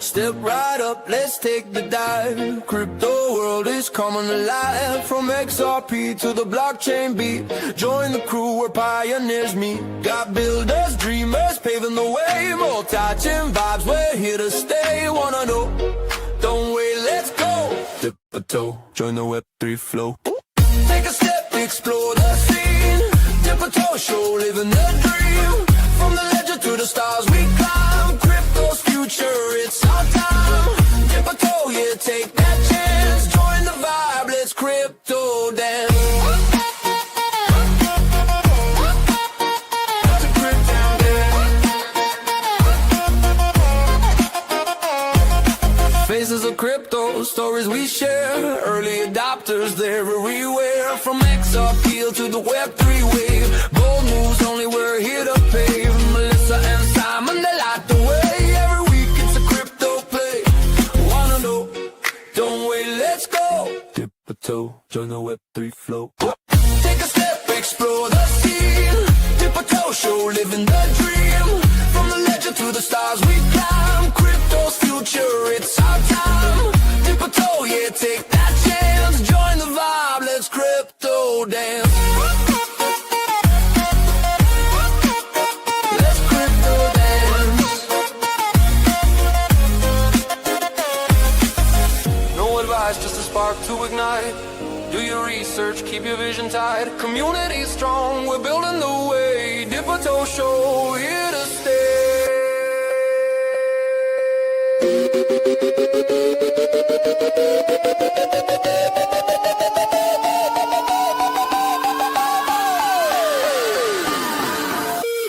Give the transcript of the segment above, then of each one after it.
Step right up, let's take the dive. Crypto world is coming alive. From XRP to the blockchain beat. Join the crew, we're pioneers meet. Got builders, dreamers, paving the way. Multi-chain vibes, we're here to stay. Wanna know? Don't wait, let's go. Dip a toe, join the Web3 flow. Take a step, explore the scene. Dip a toe, show, living the dream. From the ledger to the stars we climb. Crypto's future, it's our time. Dip a toe, yeah, take that chance. Join the vibe, let's crypto dance. Faces of crypto, stories we share. Early adopters, they're everywhere. From XRP to the Web3 wave. Bold moves, only we're here to pave. Melissa and Simon, they light the way. Every week it's a crypto play. Wanna know? Don't wait, let's go. Dip a toe, join the Web3 flow. Take a step, explore the scene. Dip a toe, show, living the dream. From the legend to the stars we climb. Crypto's future, it's our time. Dip a toe, yeah, take that chance. Join the vibe, let's crypto dance. Let's crypto dance. No advice, just a spark to ignite. Do your research, keep your vision tight. Community strong, we're building the way. Dip a toe show, here to stay.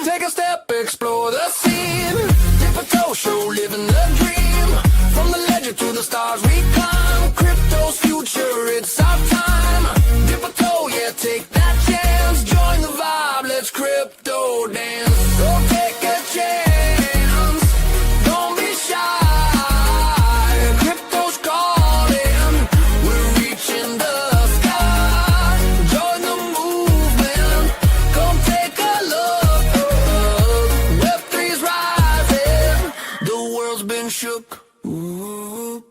Take a step, explore the scene. Dip a toe show, living the dream. From the legend to the stars we climb. Crypto's future, it's our time. Dip a toe, yeah, take that chance. Join the vibe, let's crypto dance. Go take a chance. Don't be shy. Crypto's calling. We're reaching the sky. Join the movement. Come take a look. Web3's rising. The world's been shook. Ooh.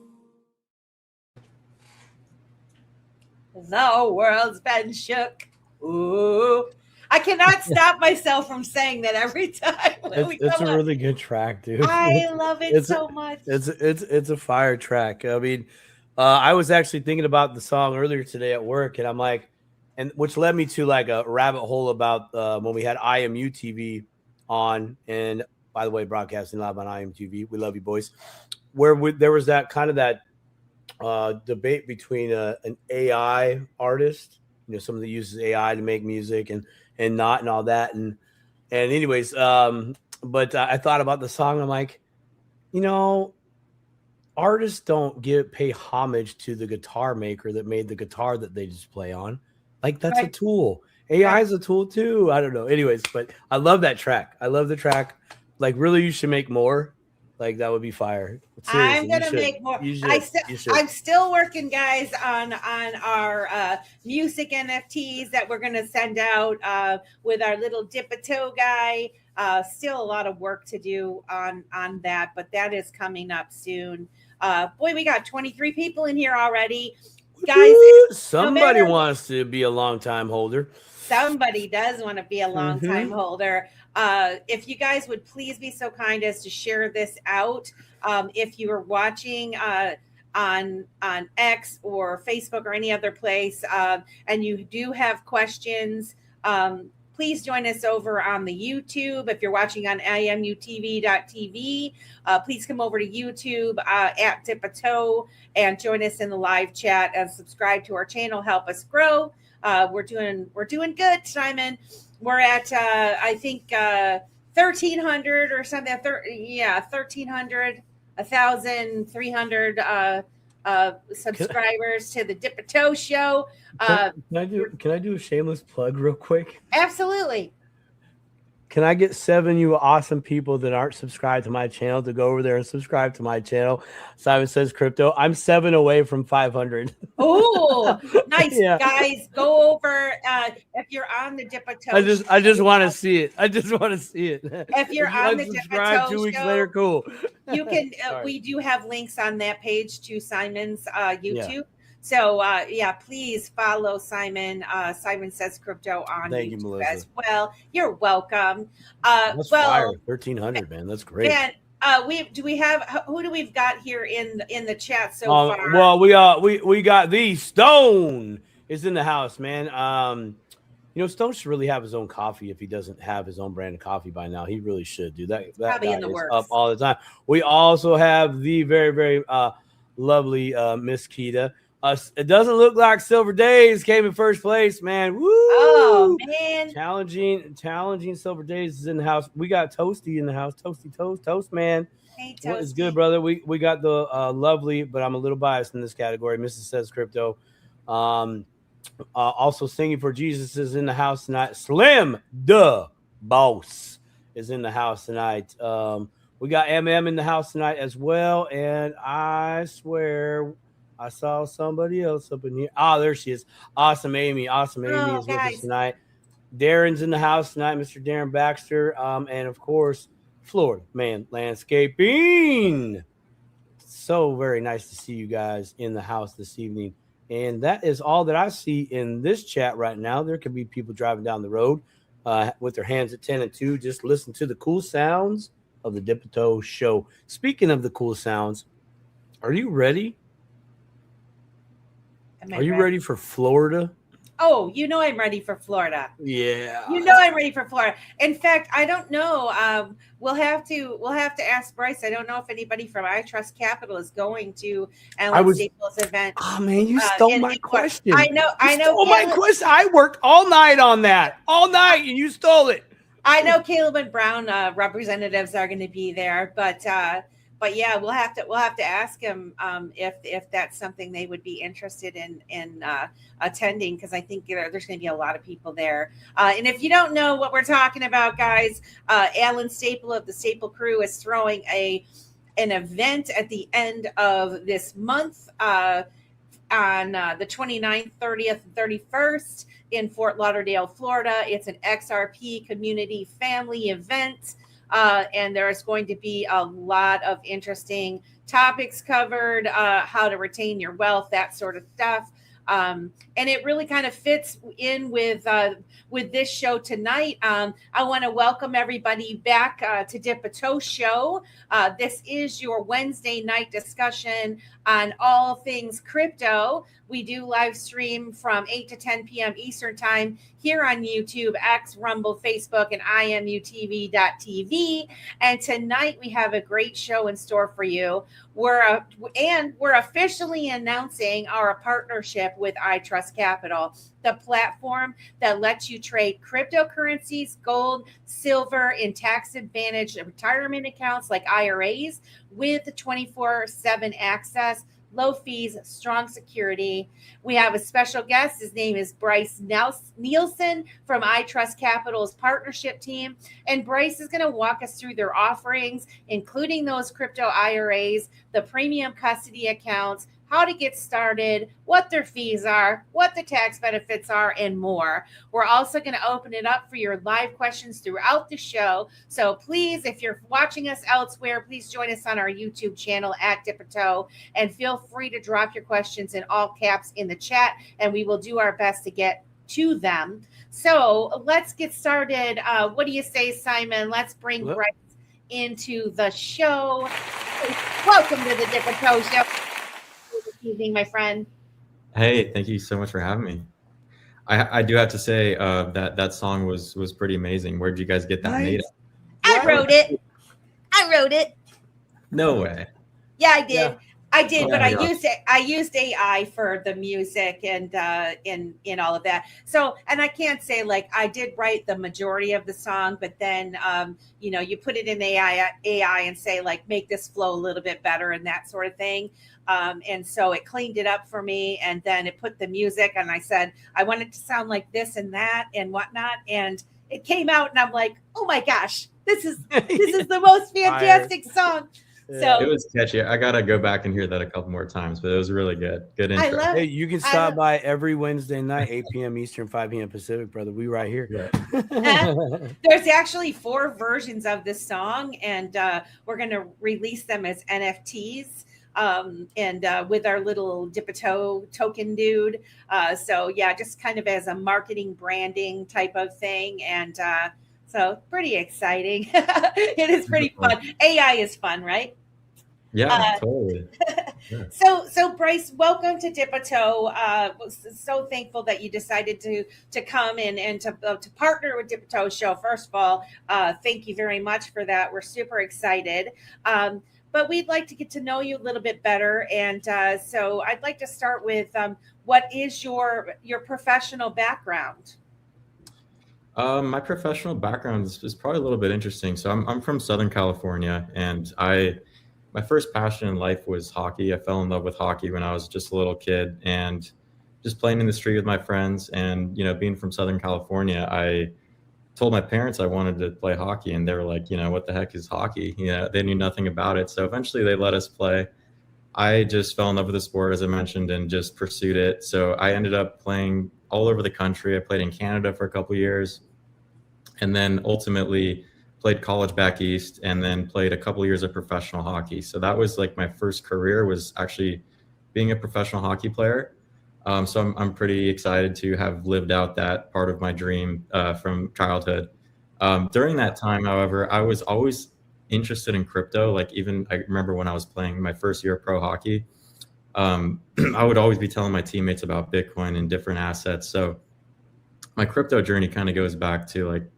The world's been shook. Ooh. I cannot stop myself from saying that every time. It's a really good track, dude. I love it so much. It's a fire track. I mean, I was actually thinking about the song earlier today at work, and I'm like, and which led me to like a rabbit hole about when we had IMU TV on, and by the way, broadcasting live on IMU TV. We love you, boys. Where there was that kind of that debate between an AI artist, someone that uses AI to make music and not and all that, and anyways, but I thought about the song. I'm like, artists don't pay homage to the guitar maker that made the guitar that they just play on. Like, that's a tool. AI is a tool too. I don't know. Anyways, but I love that track. I love the track. Like, really, you should make more. Like, that would be fire. Seriously, I'm gonna make more. I'm still working, guys, on our music NFTs that we're gonna send out with our little dip a toe guy. Still a lot of work to do on that, but that is coming up soon. Boy, we got 23 people in here already, guys. Somebody wants to be a long time holder. Somebody does want to be a long time holder. If you guys would please be so kind as to share this out. If you are watching on X or Facebook or any other place, and you do have questions, please join us over on the YouTube. If you're watching on imutv.tv, please come over to YouTube at Dip a Toe and join us in the live chat and subscribe to our channel. Help us grow. We're doing good, Simon. We're at I think 1,300 or something. 1,300, 1,300 subscribers to the Dip a Toe show. Can I do a shameless plug real quick? Absolutely. can I get 7 you awesome people that aren't subscribed to my channel to go over there and subscribe to my channel? Simon Says Crypto. I'm 7 away from 500. Oh, nice. Yeah. Guys, go over if you're on the Dipito I just want to see it. I just want to see it. If you're on the unsubscribe 2 weeks show, later, cool. You can Sorry. we do have links on that page to Simon's YouTube. Yeah. So please follow Simon. Simon Says Crypto on Thank you, YouTube Melissa. as well. You're welcome. That's fire. 1,300, man. That's great. And who do we've got here in the chat so far? Well, we got the Stone is in the house, man. Stone should really have his own coffee if he doesn't have his own brand of coffee by now. He really should do that. That Probably guy in the is works. up all the time. We also have the very, very lovely Miss Keita. It doesn't look like Silver Days came in first place, man. Woo! Oh man, challenging Silver Days is in the house. We got Toasty in the house. Toast, man. Hey, Toasty. What is good, brother? We got the lovely, but I'm a little biased in this category. Mrs. Says Crypto. Also singing for Jesus is in the house tonight. Slim the Boss is in the house tonight. We got MM in the house tonight as well. And I swear I saw somebody else up in here. There she is. Awesome Amy. Awesome Amy is with us tonight. Darren's in the house tonight, Mr. Darren Baxter. And of course, Florida Man Landscaping. So very nice to see you guys in the house this evening. And that is all that I see in this chat right now. There could be people driving down the road with their hands at 10 and 2. Just listen to the cool sounds of the Dipito Show. Speaking of the cool sounds, are you ready? Are you ready for Florida? Oh, I'm ready for Florida. Yeah. I'm ready for Florida. In fact, I don't know. We'll have to ask Bryce. I don't know if anybody from iTrustCapital is going to Alan Staples' event. Oh man, you stole my question. I know. Stole my question. I worked all night on that. All night, and you stole it. I know Caleb and Brown representatives are going to be there, but yeah, we'll have to ask him if that's something they would be interested in attending, because I think there's going to be a lot of people there. And if you don't know what we're talking about, guys, Alan Staple of the Staple Crew is throwing an event at the end of this month on the 29th, 30th, and 31st in Fort Lauderdale, Florida. It's an XRP community family event. And there's going to be a lot of interesting topics covered, how to retain your wealth, that sort of stuff. And it really kind of fits in with this show tonight. I want to welcome everybody back to Dipito Show. This is your Wednesday night discussion on all things crypto. We do live stream from 8 to 10 p.m. Eastern time here on YouTube, X, Rumble, Facebook, and imutv.tv. And tonight we have a great show in store for you. We're officially announcing our partnership with iTrustCapital, the platform that lets you trade cryptocurrencies, gold, silver, in tax-advantaged retirement accounts like IRAs with 24/7 access, low fees, strong security. We have a special guest. His name is Bryce Nielsen from iTrustCapital's partnership team. And Bryce is going to walk us through their offerings, including those crypto IRAs, the premium custody accounts, how to get started, what their fees are, what the tax benefits are, and more. We're also going to open it up for your live questions throughout the show. So please, if you're watching us elsewhere, please join us on our YouTube channel at Dipito, and feel free to drop your questions in all caps in the chat, and we will do our best to get to them. So let's get started. What do you say, Simon? Let's bring Bryce into the show. Welcome to the Dipito Show. Evening, my friend. Hey, thank you so much for having me. I do have to say that song was pretty amazing. Where did you guys get that made? I wrote it. No way. Yeah, I did. Yeah. I did, but yeah. I used AI for the music and in all of that. So, and I can't say like I did write the majority of the song, but then you put it in AI and say like make this flow a little bit better and that sort of thing. And so it cleaned it up for me, and then it put the music, and I said I want it to sound like this and that and whatnot, and it came out, and I'm like, oh my gosh, this is the most fantastic song. Yeah. So It was catchy. I gotta go back and hear that a couple more times, but it was really good. Good intro. I love Hey, it. you can stop by every Wednesday night, 8 p.m. Eastern, 5 p.m. Pacific, brother. We right here. There's actually 4 versions of this song, and we're going to release them as NFTs. And with our little Dipito token dude. So yeah, just kind of as a marketing branding type of thing. And so pretty exciting. It is pretty fun. AI is fun, right? Yeah, totally. Yeah. So Bryce, welcome to Dipito. So thankful that you decided to come in and to partner with Dipito Show. First of all, thank you very much for that. We're super excited. But we'd like to get to know you a little bit better. And so I'd like to start with what is your professional background? My professional background is probably a little bit interesting. So I'm from Southern California, and my first passion in life was hockey. I fell in love with hockey when I was just a little kid, and just playing in the street with my friends. And being from Southern California, I told my parents I wanted to play hockey, and they were like, what the heck is hockey? They knew nothing about it. So eventually they let us play. I just fell in love with the sport, as I mentioned, and just pursued it. So I ended up playing all over the country. I played in Canada for a couple of years, and then ultimately played college back east, and then played a couple of years of professional hockey. So that was like my first career, was actually being a professional hockey player. So I'm pretty excited to have lived out that part of my dream from childhood. During that time, however, I was always interested in crypto. Like, even I remember when I was playing my first year of pro hockey, I would always be telling my teammates about Bitcoin and different assets. So my crypto journey kind of goes back to, like,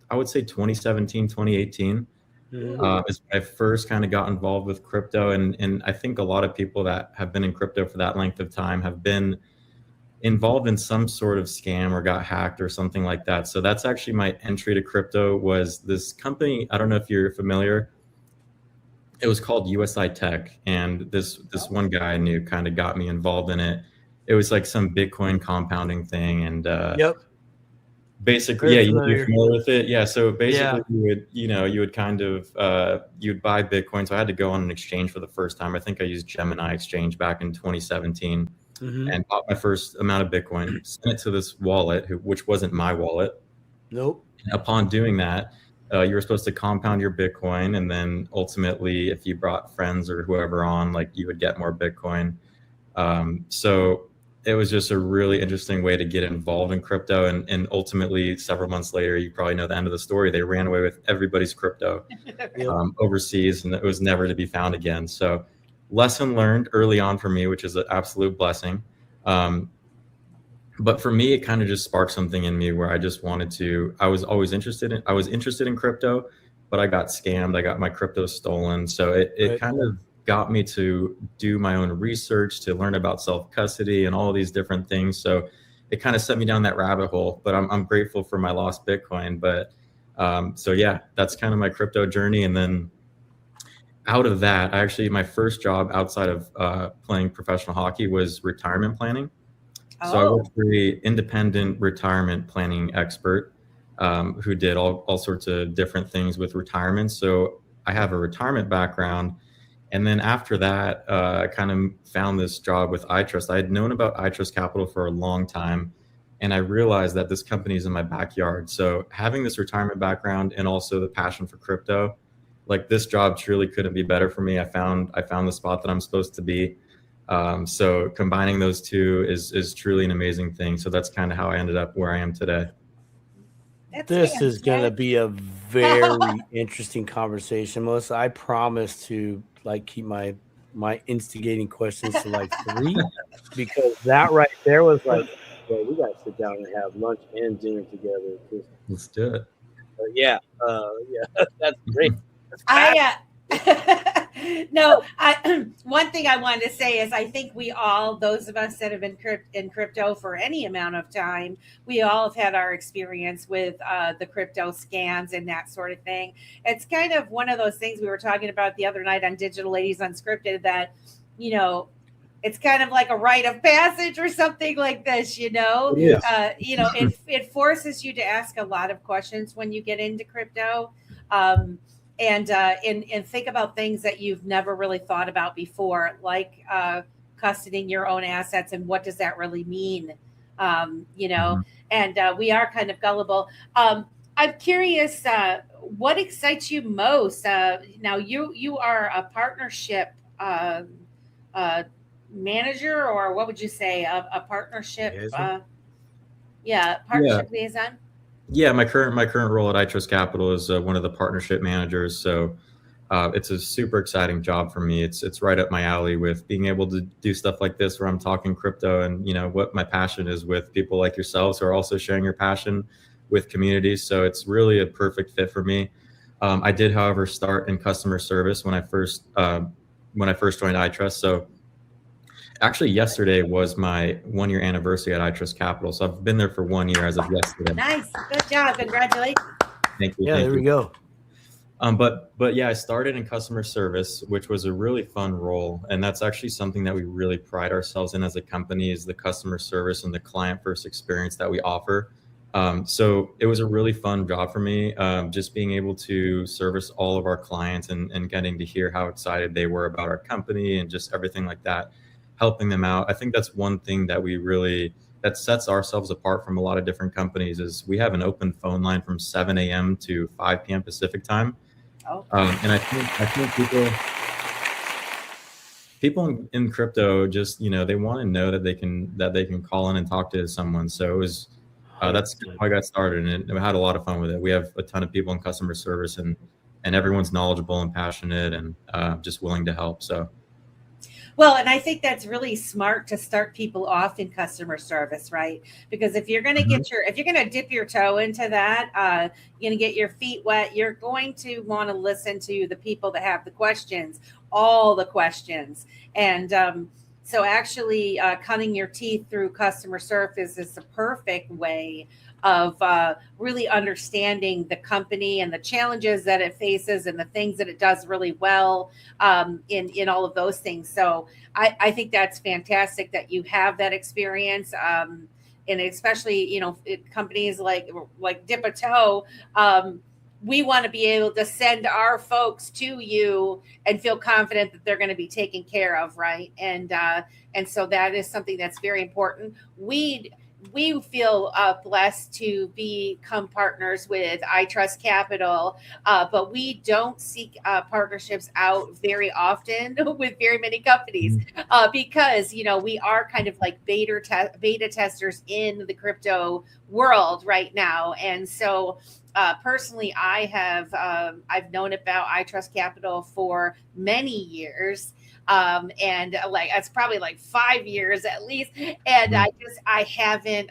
I would say 2017, 2018. Is when I first kind of got involved with crypto. And I think a lot of people that have been in crypto for that length of time have been involved in some sort of scam or got hacked or something like that. So that's actually my entry to crypto, was this company. I don't know if you're familiar. It was called USI Tech. And this one guy I knew kind of got me involved in it. It was like some Bitcoin compounding thing. And Yep. basically, Very you'd be familiar. familiar with it. Yeah. So basically you would kind of, you'd buy Bitcoin. So I had to go on an exchange for the first time. I think I used Gemini Exchange back in 2017. And bought my first amount of Bitcoin, sent it to this wallet, which wasn't my wallet. Nope. And upon doing that, you were supposed to compound your Bitcoin, and then ultimately, if you brought friends or whoever on, like, you would get more Bitcoin. So it was just a really interesting way to get involved in crypto. And ultimately, several months later, you probably know the end of the story. They ran away with everybody's crypto overseas, and it was never to be found again. So lesson learned early on for me, which is an absolute blessing. But for me, it kind of just sparked something in me where I just wanted to, I was interested in crypto, but I got scammed. I got my crypto stolen. So it kind of got me to do my own research, to learn about self-custody and all these different things. So it kind of set me down that rabbit hole, but I'm grateful for my lost Bitcoin. But so yeah, that's kind of my crypto journey. And then out of that, my first job outside of playing professional hockey was retirement planning. So I worked for an independent retirement planning expert who did all sorts of different things with retirement. So I have a retirement background. And then after that, I kind of found this job with iTrust. I had known about iTrustCapital for a long time, and I realized that this company is in my backyard. So having this retirement background and also the passion for crypto, like, this job truly couldn't be better for me. I found the spot that I'm supposed to be. So combining those two is truly an amazing thing. So that's kind of how I ended up where I am today. This is going to be a very interesting conversation, Melissa. I promise to, like, keep my instigating questions to like 3, because that right there was like, well, we got to sit down and have lunch and dinner together. Let's do it. Yeah, that's great. One thing I wanted to say is, I think we all, those of us that have been in crypto for any amount of time, we all have had our experience with the crypto scams and that sort of thing. It's kind of one of those things we were talking about the other night on Digital Ladies Unscripted, that, it's kind of like a rite of passage or something like this, you know. It forces you to ask a lot of questions when you get into crypto, and think about things that you've never really thought about before, like custodying your own assets and what does that really mean, and we are kind of gullible. I'm curious, what excites you most? Now you are a partnership manager, or what would you say, a partnership? Partnership liaison. Yeah, my current role at iTrustCapital is one of the partnership managers. So it's a super exciting job for me. It's right up my alley with being able to do stuff like this, where I'm talking crypto and what my passion is with people like yourselves who are also sharing your passion with communities. So it's really a perfect fit for me. I did, however, start in customer service when I first joined iTrust. So actually, yesterday was my 1-year anniversary at iTrustCapital. So I've been there for 1 year as of yesterday. Nice, good job, congratulations. Thank you. Yeah, there we go. But yeah, I started in customer service, which was a really fun role, and that's actually something that we really pride ourselves in as a company, is the customer service and the client first experience that we offer. So it was a really fun job for me, just being able to service all of our clients and getting to hear how excited they were about our company and just everything like that, helping them out. I think that's one thing that that sets ourselves apart from a lot of different companies, is we have an open phone line from 7 a.m. to 5 p.m. Pacific time. Oh. And I think people in crypto just, they want to know that they can call in and talk to someone. So it was, that's how I got started, and I had a lot of fun with it. We have a ton of people in customer service, and everyone's knowledgeable and passionate and just willing to help. So. Well, and I think that's really smart to start people off in customer service, right? Because if you're going to if you're going to dip your toe into that, you're going to get your feet wet. You're going to want to listen to the people that have the questions, all the questions. And so actually cutting your teeth through customer service is the perfect way of really understanding the company and the challenges that it faces and the things that it does really well in all of those things. So I think that's fantastic that you have that experience. And especially, companies like Dip a Toe, we want to be able to send our folks to you and feel confident that they're going to be taken care of, right? And so that is something that's very important. We feel blessed to become partners with iTrustCapital, but we don't seek partnerships out very often with very many companies because, we are kind of like beta testers in the crypto world right now. And so personally, I've known about iTrustCapital for many years. And it's probably like 5 years at least. And I haven't,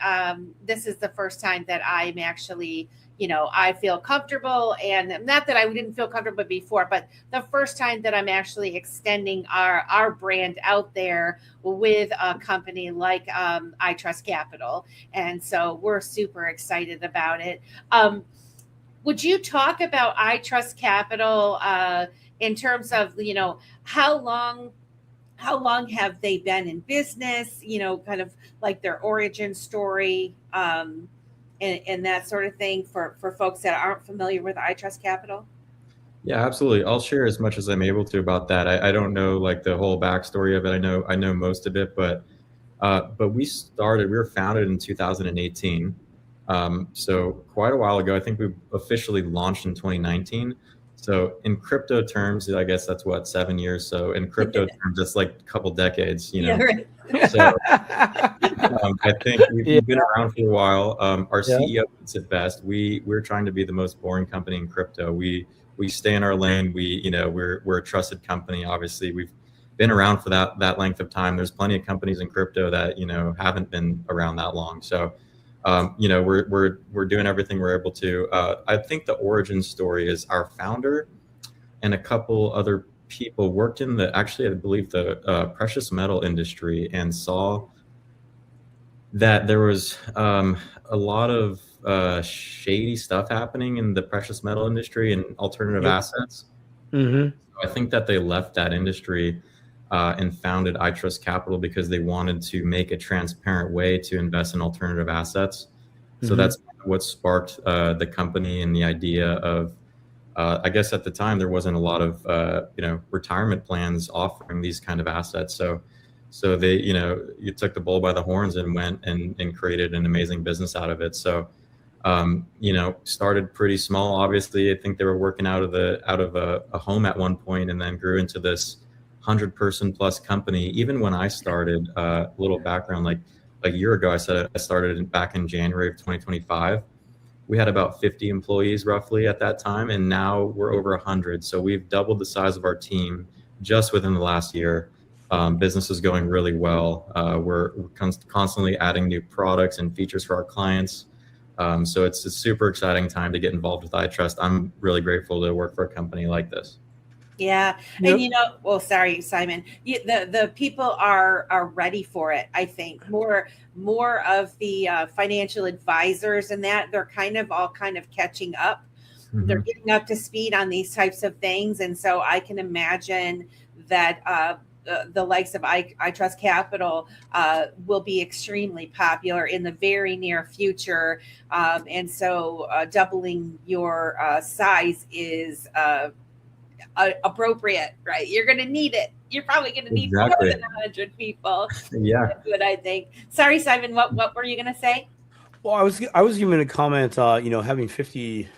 this is the first time that I'm actually, I feel comfortable, and not that I didn't feel comfortable before, but the first time that I'm actually extending our brand out there with a company like iTrustCapital. And so we're super excited about it. Would you talk about iTrustCapital in terms of, how long have they been in business, kind of like their origin story, and that sort of thing for folks that aren't familiar with iTrustCapital? Yeah, absolutely. I'll share as much as I'm able to about that. I don't know like the whole backstory of it. I know most of it, but we were founded in 2018. So quite a while ago. I think we officially launched in 2019. So in crypto terms, I guess that's 7 years. So in crypto terms, that's like a couple decades, Yeah, right. So I think we've been around for a while. Our CEO puts it best. We're trying to be the most boring company in crypto. We stay in our lane. We're a trusted company. Obviously, we've been around for that length of time. There's plenty of companies in crypto that haven't been around that long. So we're doing everything we're able to. I think the origin story is our founder and a couple other people worked in I believe the precious metal industry, and saw that there was a lot of shady stuff happening in the precious metal industry and alternative assets. Mm-hmm. I think that they left that industry and founded iTrustCapital because they wanted to make a transparent way to invest in alternative assets. So that's what sparked the company and the idea of, I guess at the time there wasn't a lot of retirement plans offering these kind of assets. So they, you took the bull by the horns and went and created an amazing business out of it. So started pretty small. Obviously, I think they were working out of a home at one point, and then grew into this 100-person plus company. Even when I started, a little background, like a year ago, I started back in January of 2025. We had about 50 employees roughly at that time, and now we're over 100. So we've doubled the size of our team just within the last year. Business is going really well. We're constantly adding new products and features for our clients. So it's a super exciting time to get involved with iTrust. I'm really grateful to work for a company like this. Yeah. Yep. And well, sorry, Simon, the people are ready for it. I think more of the financial advisors and that they're all catching up. Mm-hmm. They're getting up to speed on these types of things. And so I can imagine that the likes of iTrustCapital will be extremely popular in the very near future. And so doubling your size is appropriate, right? You're going to need it. You're probably going to need more than 100 people. Yeah. That's what I think. Sorry, Simon, what were you going to say? Well, I was giving a comment, having 50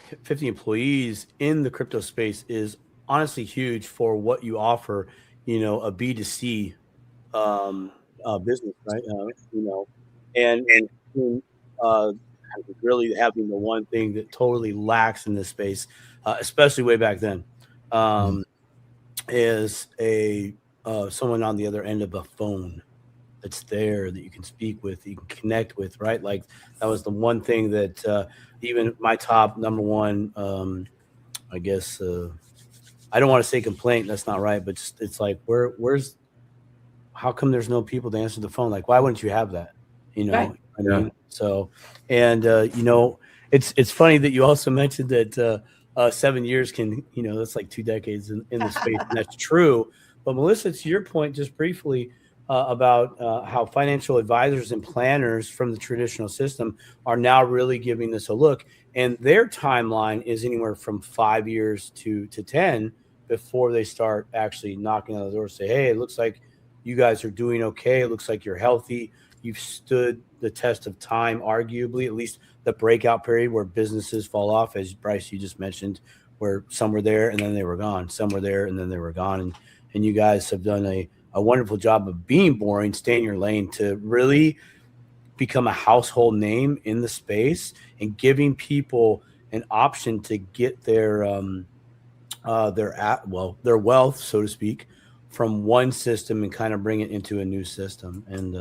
employees in the crypto space is honestly huge for what you offer, a B2C business, right? And really having the one thing that totally lacks in this space, especially way back then, is someone on the other end of a phone that's there that you can speak with, you can connect with, right? Like that was the one thing that even my top number one, I guess, I don't want to say complaint, that's not right, but just, it's like, how come there's no people to answer the phone? Like, why wouldn't you have that? Right. I mean? So, and it's funny that you also mentioned that 7 years can, that's like 2 decades in the space, and that's true. But Melissa, to your point, just briefly about how financial advisors and planners from the traditional system are now really giving this a look, and their timeline is anywhere from 5 years to 10 before they start actually knocking on the door and say, hey, it looks like you guys are doing okay. It looks like you're healthy. You've stood the test of time, arguably, at least the breakout period where businesses fall off, as Bryce, you just mentioned, where some were there and then they were gone. Some were there and then they were gone. And you guys have done a wonderful job of being boring, stay in your lane to really become a household name in the space and giving people an option to get their wealth, so to speak, from one system and kind of bring it into a new system. And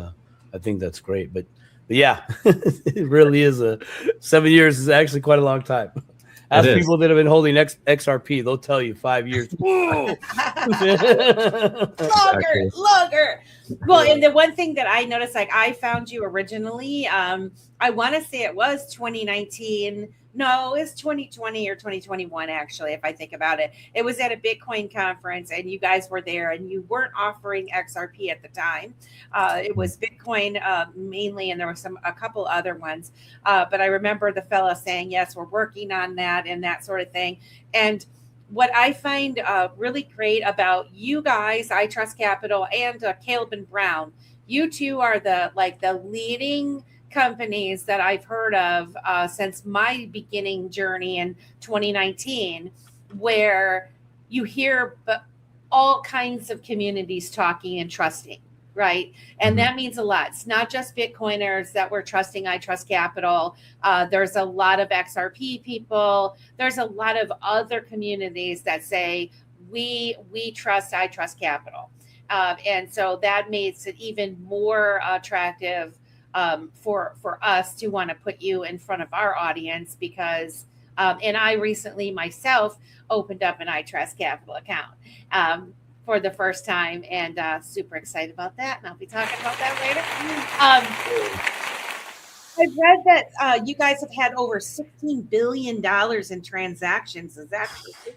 I think that's great. But yeah, it really is 7 years is actually quite a long time. Ask people that have been holding XRP, they'll tell you 5 years. Whoa. longer. Well, and the one thing that I noticed, like I found you originally, I want to say it was 2019. No, it's 2020 or 2021, actually, if I think about it. It was at a Bitcoin conference and you guys were there and you weren't offering XRP at the time. It was Bitcoin mainly, and there were a couple other ones. But I remember the fellow saying, yes, we're working on that and that sort of thing. And what I find really great about you guys, iTrustCapital and Caleb and Brown, you two are the leading companies that I've heard of since my beginning journey in 2019, where you hear all kinds of communities talking and trusting, right? And that means a lot. It's not just Bitcoiners that were trusting iTrustCapital. There's a lot of XRP people. There's a lot of other communities that say, we trust iTrustCapital. And so that makes it even more attractive for us to want to put you in front of our audience because, and I recently myself opened up an iTrustCapital account for the first time and super excited about that. And I'll be talking about that later. I've read that you guys have had over $16 billion in transactions. Is that true?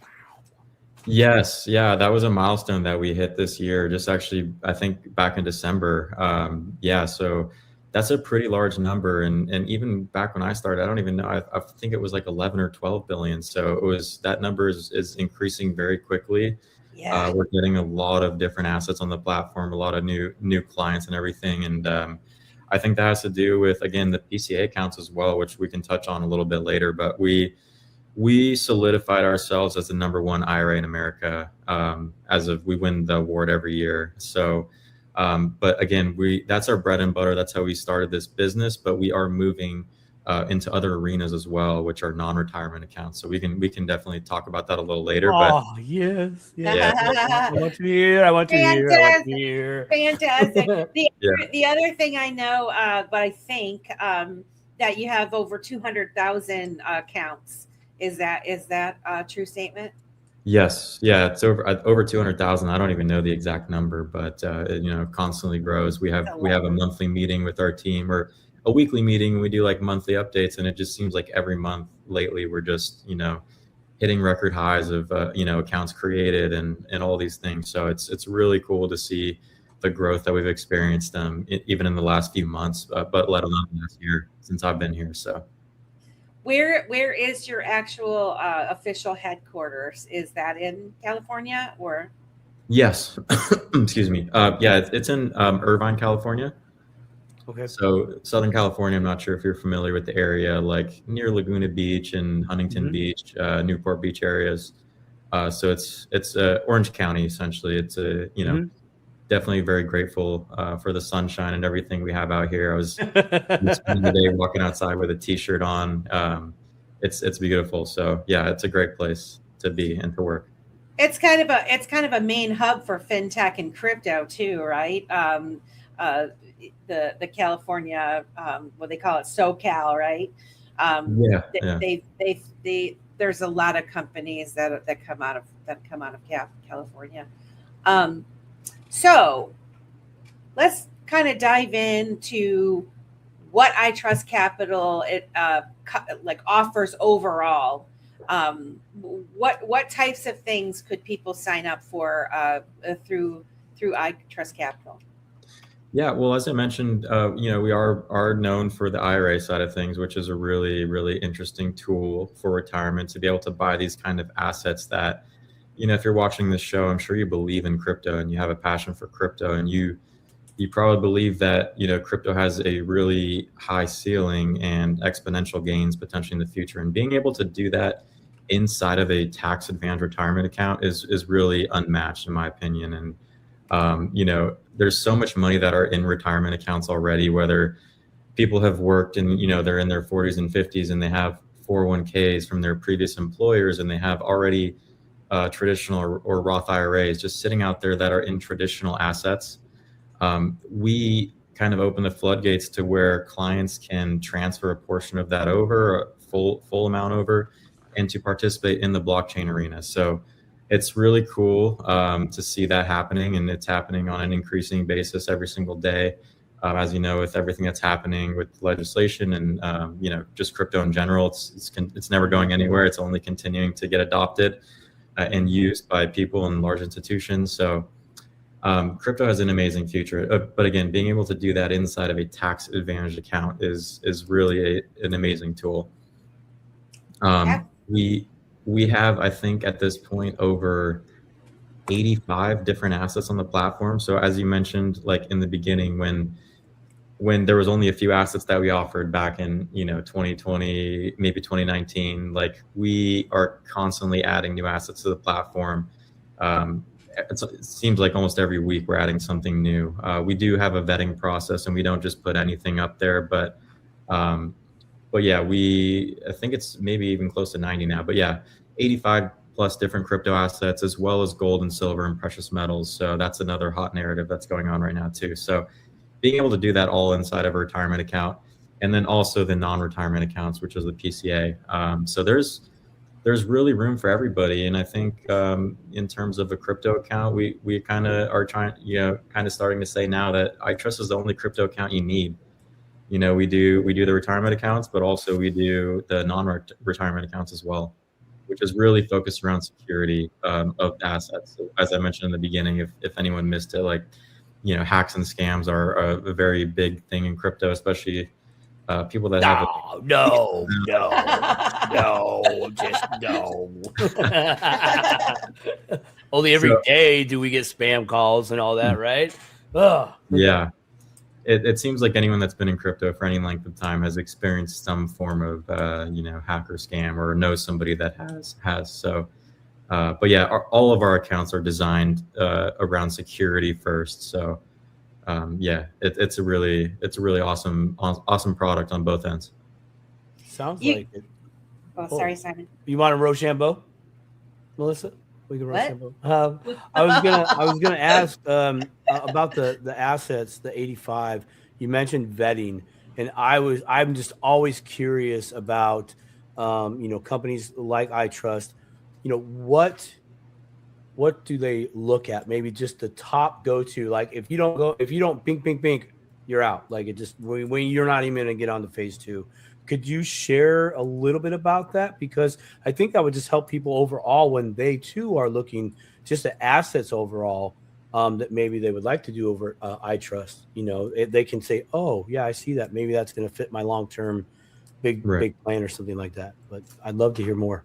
Yes, yeah, that was a milestone that we hit this year. Just actually, I think back in December. Yeah, so that's a pretty large number, and even back when I started, I don't even know. I think it was like 11 or 12 billion. So it was that number is increasing very quickly. Yeah. We're getting a lot of different assets on the platform, a lot of new clients and everything, and I think that has to do with again the PCA accounts as well, which we can touch on a little bit later. But we solidified ourselves as the #1 IRA in America as of we win the award every year. So, but again, that's our bread and butter. That's how we started this business. But we are moving into other arenas as well, which are non-retirement accounts. So we can definitely talk about that a little later. But Oh, yes. Yeah. I want to hear. I want to hear. I want to hear. Fantastic. Yeah. The other thing I know, but I think that you have over 200,000 accounts. Is that a true statement? Yes, yeah, it's over 200,000. I don't even know the exact number, but it constantly grows. We have a monthly meeting with our team, or a weekly meeting. We do like monthly updates, and it just seems like every month lately we're just hitting record highs of accounts created and all these things. So it's really cool to see the growth that we've experienced even in the last few months, but let alone last year since I've been here. So. Where is your actual official headquarters? Is that in California or? Yes. Excuse me. Yeah, it's in Irvine, California. Okay. So Southern California, I'm not sure if you're familiar with the area, like near Laguna Beach and Huntington Beach, Newport Beach areas. So it's Orange County, essentially. It's definitely very grateful for the sunshine and everything we have out here. I was spending the day walking outside with a t-shirt on. It's beautiful. So yeah, it's a great place to be and to work. It's kind of a main hub for fintech and crypto too, right? The California, what they call it, SoCal, right? There's a lot of companies that come out of California. So let's kind of dive into what iTrustCapital offers overall. What types of things could people sign up for through iTrustCapital? Yeah, well, as I mentioned, we are known for the IRA side of things, which is a really, really interesting tool for retirement to be able to buy these kind of assets that, if you're watching this show, I'm sure you believe in crypto and you have a passion for crypto, and you probably believe that, crypto has a really high ceiling and exponential gains potentially in the future. And being able to do that inside of a tax advantage retirement account is really unmatched, in my opinion. And, there's so much money that are in retirement accounts already, whether people have worked and, they're in their 40s and 50s and they have 401ks from their previous employers, and they have already traditional or Roth IRAs just sitting out there that are in traditional assets. We kind of open the floodgates to where clients can transfer a portion of that over, a full amount over, and to participate in the blockchain arena. So it's really cool to see that happening, and it's happening on an increasing basis every single day. As you know, with everything that's happening with legislation and just crypto in general, it's never going anywhere. It's only continuing to get adopted and used by people and large institutions. So crypto has an amazing future. But again, being able to do that inside of a tax advantage account is really an amazing tool. We have, I think, at this point, over 85 different assets on the platform. So as you mentioned, like in the beginning, when there was only a few assets that we offered back in 2020, maybe 2019, like we are constantly adding new assets to the platform. It seems like almost every week we're adding something new. We do have a vetting process, and we don't just put anything up there, but yeah, I think it's maybe even close to 90 now, but yeah, 85 plus different crypto assets, as well as gold and silver and precious metals. So that's another hot narrative that's going on right now too. So being able to do that all inside of a retirement account, and then also the non-retirement accounts, which is the PCA. So there's really room for everybody. And I think in terms of a crypto account, we kind of are trying, kind of starting to say now that iTrust is the only crypto account you need. We do the retirement accounts, but also we do the non-retirement accounts as well. which is really focused around security of assets. So as I mentioned in the beginning, if anyone missed it, like, hacks and scams are a very big thing in crypto, especially people that have no, just no. Only every day do we get spam calls and all that, right? Ugh. Yeah. It seems like anyone that's been in crypto for any length of time has experienced some form of, hack or scam, or knows somebody that has. So, but yeah, all of our accounts are designed around security first. So, it's a really awesome product on both ends. Sounds like it. Oh, sorry, Simon. You want a Rochambeau, Melissa? We can What? Rochambeau. I was gonna ask about the assets, the 85. You mentioned vetting, and I'm just always curious about companies like iTrust. What do they look at? Maybe just the top go-to. Like if you don't pink, you're out. Like it just when you're not even gonna get on to phase 2. Could you share a little bit about that? Because I think that would just help people overall when they too are looking just at assets overall that maybe they would like to do over iTrust. They can say, oh yeah, I see that. Maybe that's going to fit my long-term big plan or something like that. But I'd love to hear more.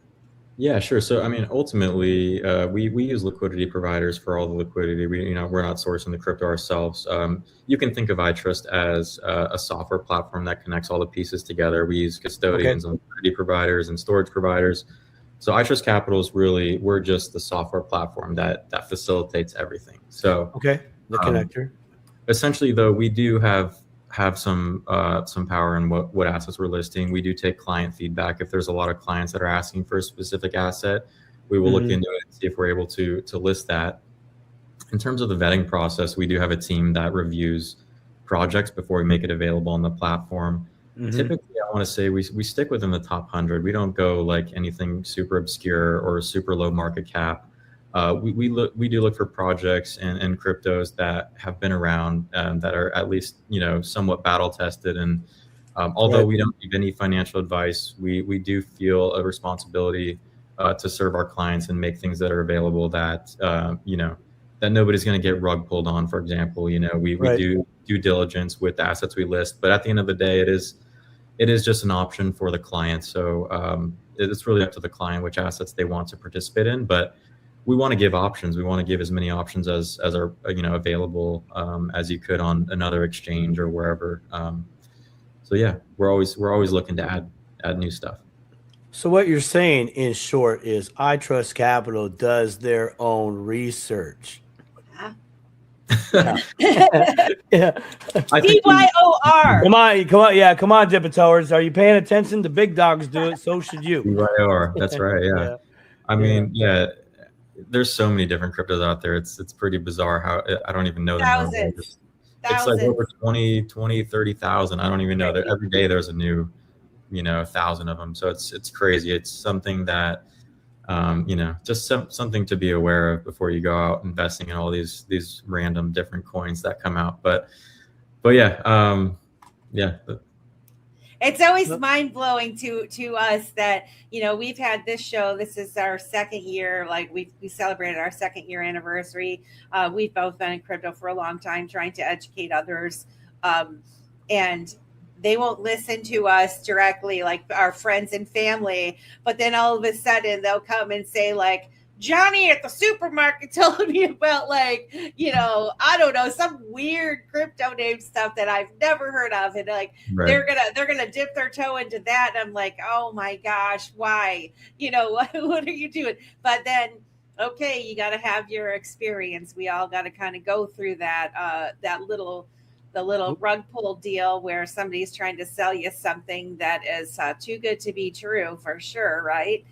Yeah, sure. So, I mean, ultimately, we use liquidity providers for all the liquidity. We're not sourcing the crypto ourselves. You can think of iTrust as a software platform that connects all the pieces together. We use custodians and liquidity providers and storage providers. So, iTrustCapital is we're just the software platform that facilitates everything. So, the connector. Essentially, though, we do have some power in what assets we're listing. We do take client feedback. If there's a lot of clients that are asking for a specific asset, we will look into it and see if we're able to list that. In terms of the vetting process, we do have a team that reviews projects before we make it available on the platform. Typically, I want to say we stick within the top 100. We don't go like anything super obscure or super low market cap. We do look for projects and cryptos that have been around that are at least somewhat battle tested. And although we don't give any financial advice, we do feel a responsibility to serve our clients and make things that are available that that nobody's going to get rug pulled on. For example, we do due diligence with the assets we list, but at the end of the day, it is just an option for the client. So it's really up to the client which assets they want to participate in, but we want to give options. We want to give as many options as are available as you could on another exchange or wherever. So yeah, we're always looking to add new stuff. So what you're saying in short is iTrustCapital does their own research. Yeah. Yeah. BYOR. Come on, Dippatoers. Are you paying attention? The big dogs do it, so should you. BYOR. That's right. Yeah. I mean, there's so many different cryptos out there. It's pretty bizarre how I don't even know the number. It's like over 20, 30,000. I don't even know. Every day there's a new, 1,000 of them. So it's crazy. It's something that, just something to be aware of before you go out investing in all these random different coins that come out. But yeah, It's always mind-blowing to us that, we've had this show. This is our second year. Like we celebrated our second year anniversary. We've both been in crypto for a long time, trying to educate others. And they won't listen to us directly, like our friends and family. But then all of a sudden they'll come and say like, Johnny at the supermarket told me about like, I don't know, some weird crypto name stuff that I've never heard of. And like, they're gonna dip their toe into that. And I'm like, oh my gosh, why? What are you doing? But then, okay, you got to have your experience. We all got to kind of go through that, the little rug pull deal where somebody's trying to sell you something that is too good to be true, for sure. Right.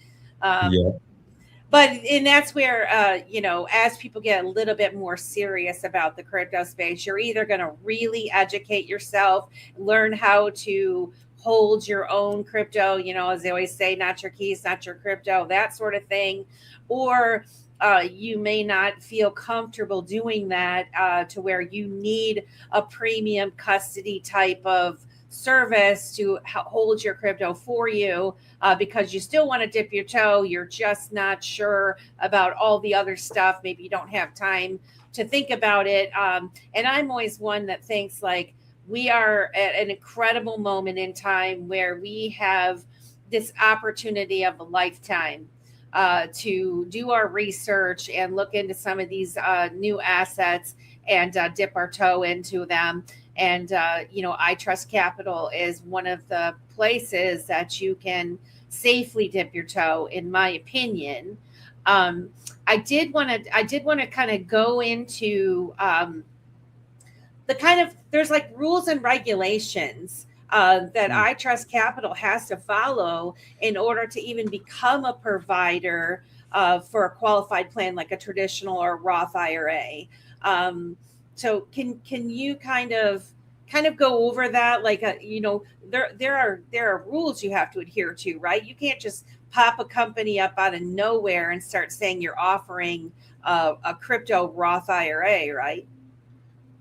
And that's where, as people get a little bit more serious about the crypto space, you're either going to really educate yourself, learn how to hold your own crypto, as they always say, not your keys, not your crypto, that sort of thing. Or you may not feel comfortable doing that to where you need a premium custody type of service to hold your crypto for you because you still want to dip your toe. You're just not sure about all the other stuff. Maybe you don't have time to think about it. And I'm always one that thinks like we are at an incredible moment in time where we have this opportunity of a lifetime to do our research and look into some of these new assets and dip our toe into them. And, iTrustCapital is one of the places that you can safely dip your toe, in my opinion. I did want to kind of go into there's like rules and regulations that iTrustCapital has to follow in order to even become a provider for a qualified plan like a traditional or Roth IRA. So can you kind of go over that? Like, there are rules you have to adhere to, right? You can't just pop a company up out of nowhere and start saying you're offering a crypto Roth IRA, right?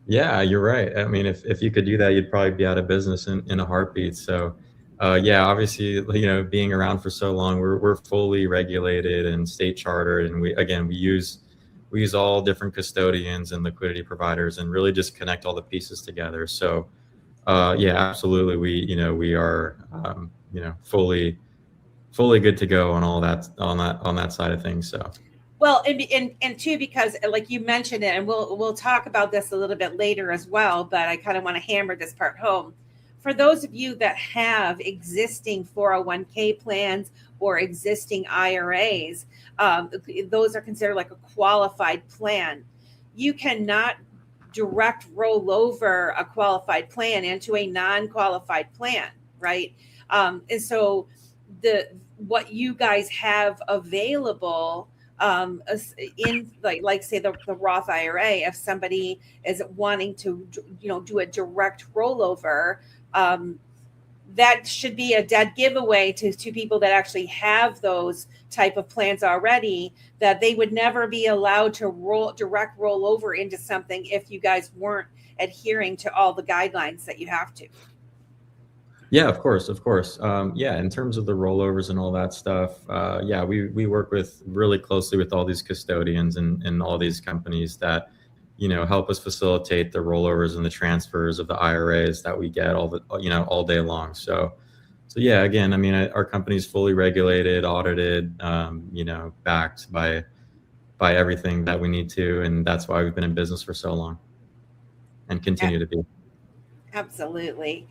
Yeah, you're right. I mean, if you could do that, you'd probably be out of business in a heartbeat. So, obviously, being around for so long, we're fully regulated and state chartered, and we use all different custodians and liquidity providers, and really just connect all the pieces together. So, absolutely, we are fully good to go on all that on that side of things. So. Well, and too, because like you mentioned it, and we'll talk about this a little bit later as well, but I kind of want to hammer this part home. For those of you that have existing 401k plans or existing IRAs, those are considered like a qualified plan. You cannot direct roll over a qualified plan into a non-qualified plan, right? And so what you guys have available in like say the Roth IRA, if somebody is wanting to do a direct rollover, that should be a dead giveaway to people that actually have those type of plans already, that they would never be allowed to direct roll over into something if you guys weren't adhering to all the guidelines that you have to. Yeah, of course. In terms of the rollovers and all that stuff, we work really closely with all these custodians and all these companies that, help us facilitate the rollovers and the transfers of the IRAs that we get all day long. So again, I mean, our company's fully regulated, audited, backed by everything that we need to, and that's why we've been in business for so long and continue to be. Absolutely.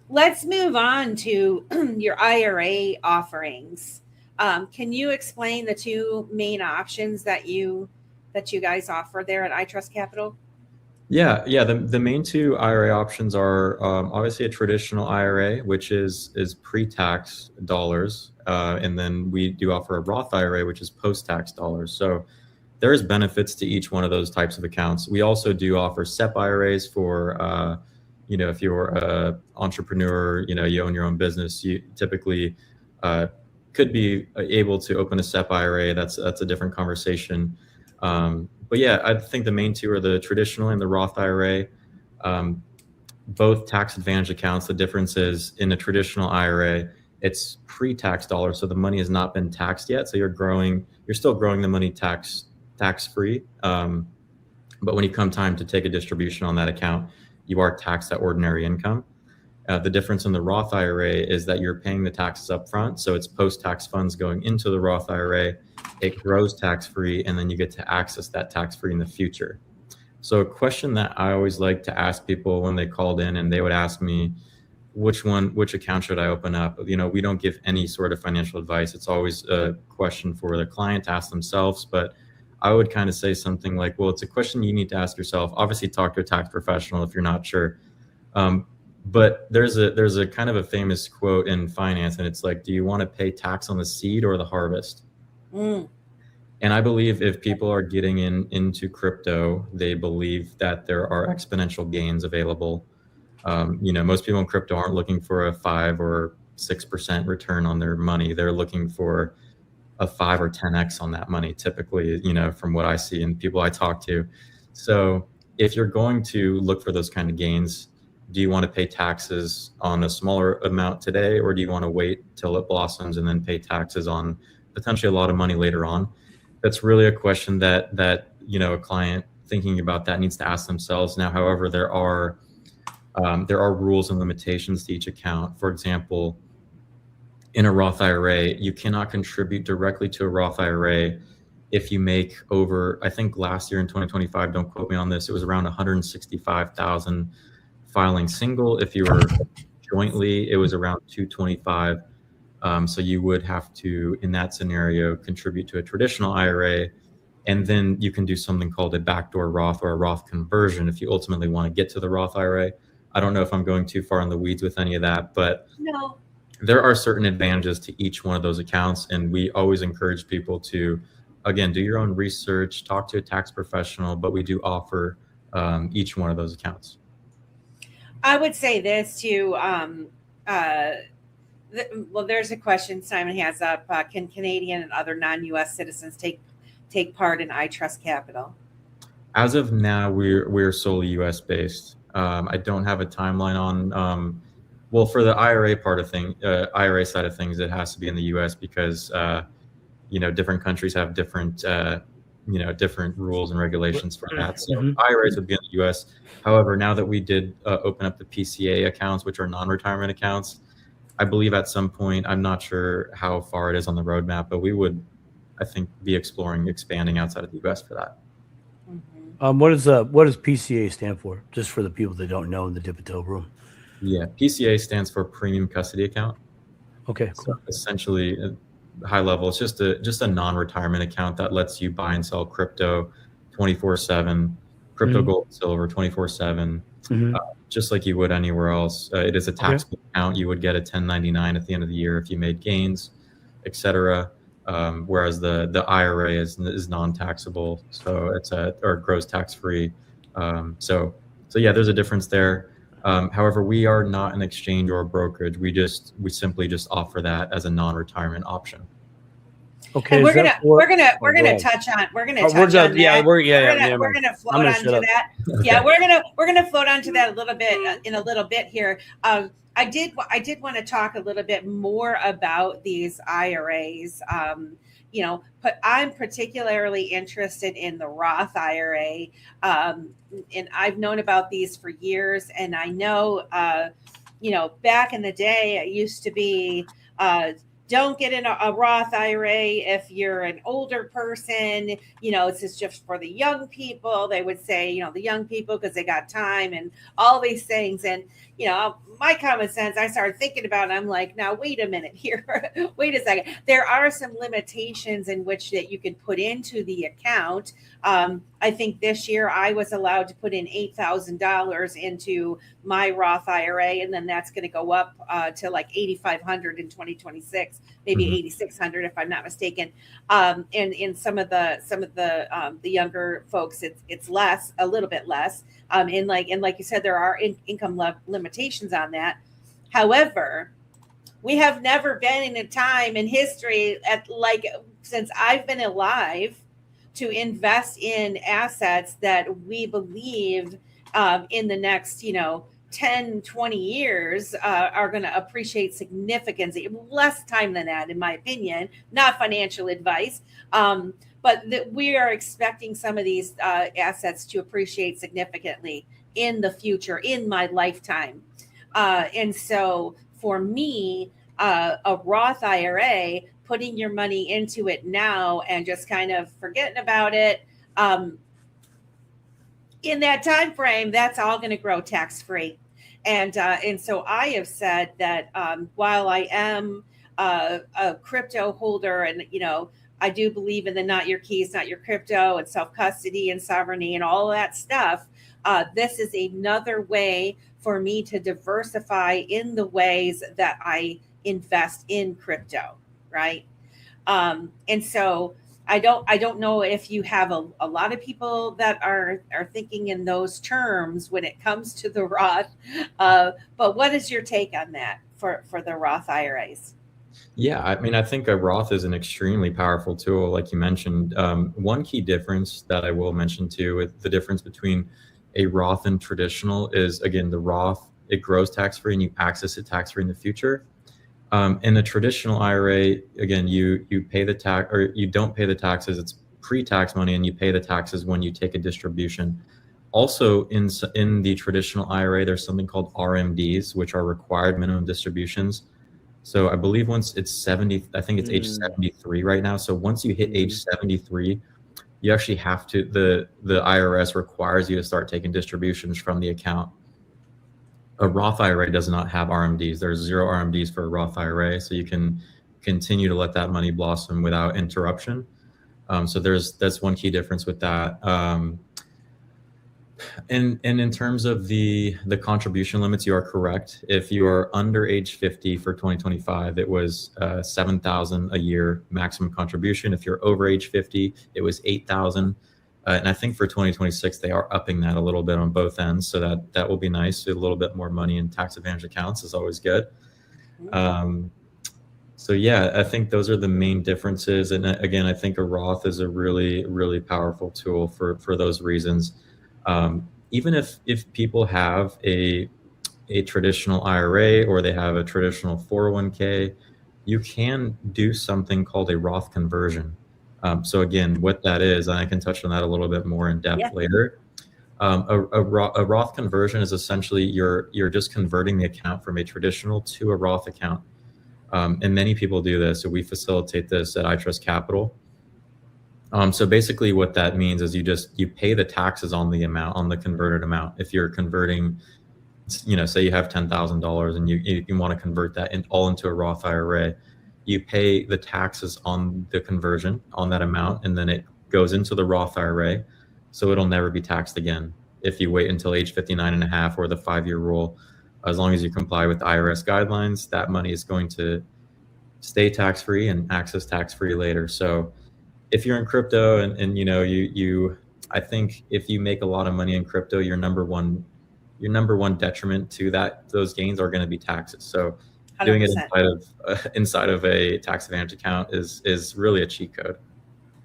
Let's move on to your IRA offerings. Can you explain the two main options that you guys offer there at iTrustCapital? Yeah. The main two IRA options are obviously a traditional IRA, which is pre-tax dollars, and then we do offer a Roth IRA, which is post-tax dollars. So there's benefits to each one of those types of accounts. We also do offer SEP IRAs for if you're an entrepreneur, you own your own business, you typically could be able to open a SEP IRA. That's a different conversation. But yeah, I think the main two are the traditional and the Roth IRA, both tax advantage accounts. The difference is in a traditional IRA, it's pre-tax dollars. So the money has not been taxed yet. So you're still growing the money tax free. But when you come time to take a distribution on that account, you are taxed at ordinary income. The difference in the Roth IRA is that you're paying the taxes up front. So it's post-tax funds going into the Roth IRA. It grows tax-free, and then you get to access that tax-free in the future. So a question that I always like to ask people when they called in and they would ask me, which account should I open up? We don't give any sort of financial advice. It's always a question for the client to ask themselves. But I would kind of say something like, well, it's a question you need to ask yourself. Obviously, talk to a tax professional if you're not sure. But there's a kind of a famous quote in finance, and it's like, do you want to pay tax on the seed or the harvest? And I believe if people are getting into crypto, they believe that there are exponential gains available. Most people in crypto aren't looking for a 5 or 6% return on their money. They're looking for a 5 or 10x on that money, typically, from what I see and people I talk to. So if you're going to look for those kind of gains, do you want to pay taxes on a smaller amount today, or do you want to wait till it blossoms and then pay taxes on potentially a lot of money later on? That's really a question that a client thinking about that needs to ask themselves. Now, however, there are rules and limitations to each account. For example, in a Roth IRA, you cannot contribute directly to a Roth IRA if you make over, I think last year in 2025, don't quote me on this, it was around 165,000 filing single. If you were jointly, it was around 225. So you would have to, in that scenario, contribute to a traditional IRA, and then you can do something called a backdoor Roth or a Roth conversion if you ultimately want to get to the Roth IRA. I don't know if I'm going too far in the weeds with any of that, but No. there are certain advantages to each one of those accounts. And we always encourage people to, again, do your own research, talk to a tax professional, but we do offer each one of those accounts. I would say this too. Well, there's a question Simon has up. Can Canadian and other non-U.S. citizens take part in iTrustCapital? As of now, we're solely U.S. based. I don't have a timeline on. Well, for the IRA part of IRA side of things, it has to be in the U.S. because different countries have different different rules and regulations for that. So IRAs would be in the U.S. However, now that we did open up the PCA accounts, which are non-retirement accounts, I believe at some point, I'm not sure how far it is on the roadmap, but we would, I think, be exploring expanding outside of the U.S. for that. What does PCA stand for? Just for the people that don't know in the dip-a-toe room. Yeah, PCA stands for Premium Custody Account. Okay, cool. So essentially, high level, it's just a non-retirement account that lets you buy and sell crypto 24/7, crypto, gold, silver 24/7, just like you would anywhere else. It is a taxable account. You would get a 1099 at the end of the year if you made gains, etc. Whereas the IRA is non-taxable, so it's or gross tax-free. So yeah, there's a difference there. However, we are not an exchange or a brokerage. We simply just offer that as a non-retirement option. Okay, and we're gonna touch on that. Yeah, we're gonna float onto that. Yeah, we're gonna float onto that a little bit in a little bit here. I did want to talk a little bit more about these IRAs. But I'm particularly interested in the Roth IRA. And I've known about these for years. And I know, back in the day, it used to be, don't get in a Roth IRA if you're an older person. It's just for the young people. They would say, the young people, because they got time and all these things. And, my common sense, I started thinking about it. I'm like, now, wait a minute here. Wait a second. There are some limitations in which that you can put into the account. I think this year I was allowed to put in $8,000 into my Roth IRA, and then that's going to go up to like $8,500 in 2026, maybe $8,600 if I'm not mistaken. And in some of the younger folks, it's less, a little bit less. And like you said, there are income limitations on that. However, we have never been in a time in history since I've been alive to invest in assets that we believe in the next 10, 20 years are going to appreciate significantly. Less time than that, in my opinion, not financial advice. But we are expecting some of these assets to appreciate significantly in the future, in my lifetime. And so for me, a Roth IRA, putting your money into it now and just kind of forgetting about it, in that time frame, that's all going to grow tax-free. And so I have said that while I am a crypto holder and, I do believe in the not your keys, not your crypto and self-custody and sovereignty and all of that stuff. This is another way for me to diversify in the ways that I invest in crypto, right? And so I don't know if you have a lot of people that are thinking in those terms when it comes to the Roth. But what is your take on that for the Roth IRAs? Yeah, I mean, I think a Roth is an extremely powerful tool, like you mentioned. One key difference that I will mention too, with the difference between a Roth and traditional is, again, the Roth it grows tax-free and you access it tax-free in the future. In a traditional IRA, again, you pay the tax, or you don't pay the taxes. It's pre-tax money, and you pay the taxes when you take a distribution. Also, in the traditional IRA, there's something called RMDs, which are required minimum distributions. So I believe once it's 70, I think it's age 73 right now. So once you hit age 73, you actually have to, the IRS requires you to start taking distributions from the account. A Roth IRA does not have RMDs. There's 0 RMDs for a Roth IRA, so you can continue to let that money blossom without interruption. So that's one key difference with that. And in terms of the contribution limits, you are correct. If you are under age 50 for 2025, it was $7,000 a year maximum contribution. If you're over age 50, it was $8,000. And I think for 2026, they are upping that a little bit on both ends. So that will be nice. A little bit more money in tax advantage accounts is always good. So yeah, I think those are the main differences. And again, I think a Roth is a really, really powerful tool for those reasons. Even if people have a traditional IRA or they have a traditional 401k, you can do something called a Roth conversion. So again, what that is, and I can touch on that a little bit more in depth later. A Roth conversion is essentially you're just converting the account from a traditional to a Roth account. And many people do this. So we facilitate this at iTrustCapital. So basically what that means is you pay the taxes on the amount, on the converted amount. If you're converting, say you have $10,000 and you want to convert that all into a Roth IRA, you pay the taxes on the conversion on that amount, and then it goes into the Roth IRA. So it'll never be taxed again. If you wait until age 59 and a half or the 5-year rule, as long as you comply with the IRS guidelines, that money is going to stay tax-free and access tax-free later. So if you're in crypto and I think if you make a lot of money in crypto, your number one detriment to those gains are going to be taxes. So 100%. Doing it inside of a tax advantage account is really a cheat code.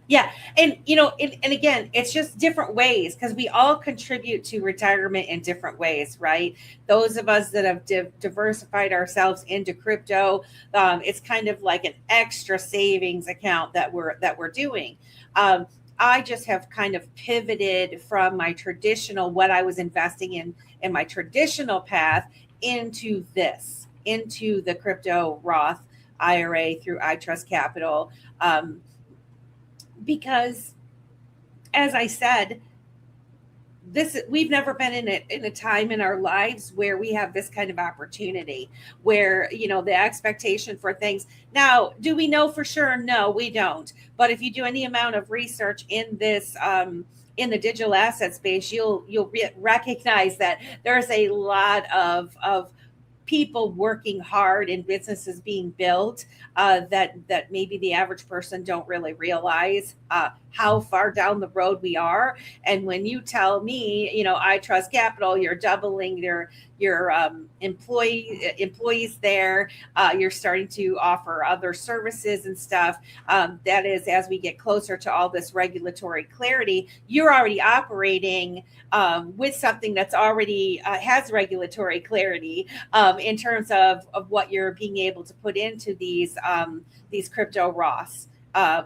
Yeah. And, and again, it's just different ways, because we all contribute to retirement in different ways, right? Those of us that have diversified ourselves into crypto, it's kind of like an extra savings account that we're doing. I just have kind of pivoted from my traditional, what I was investing in my traditional path into the crypto Roth IRA through iTrustCapital. Because, as I said, we've never been in a time in our lives where we have this kind of opportunity, where the expectation for things. Now, do we know for sure? No, we don't. But if you do any amount of research in this, in the digital asset space, you'll recognize that there's a lot of people working hard and businesses being built that maybe the average person don't really realize how far down the road we are. And when you tell me, iTrustCapital, you're doubling your employees there, you're starting to offer other services and stuff. That is, as we get closer to all this regulatory clarity, you're already operating with something that's already has regulatory clarity in terms of what you're being able to put into these crypto Roths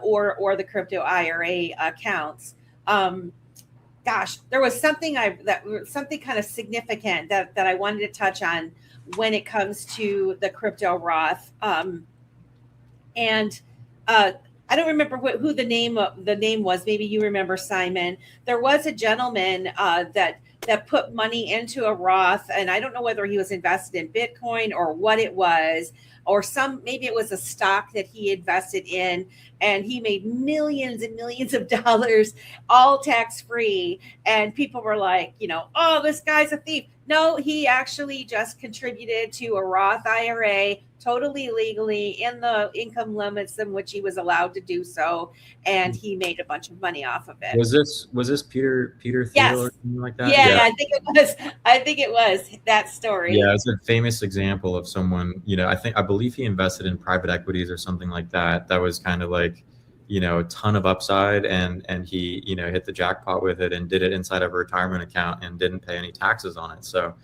or the crypto IRA accounts. Gosh, there was something kind of significant that I wanted to touch on when it comes to the crypto Roth. And I don't remember who the name was. Maybe you remember, Simon. There was a gentleman that put money into a Roth, and I don't know whether he was invested in Bitcoin or what it was, or maybe it was a stock that he invested in, and he made millions and millions of dollars, all tax-free. And people were like, oh, this guy's a thief. No, he actually just contributed to a Roth IRA totally legally in the income limits in which he was allowed to do so, and he made a bunch of money off of it. Was this Peter Thiel yes. or something like that? Yeah, I think it was that story. Yeah, it's a famous example of someone, I believe he invested in private equities or something like that. That was kind of like, a ton of upside, and he, hit the jackpot with it and did it inside of a retirement account and didn't pay any taxes on it. So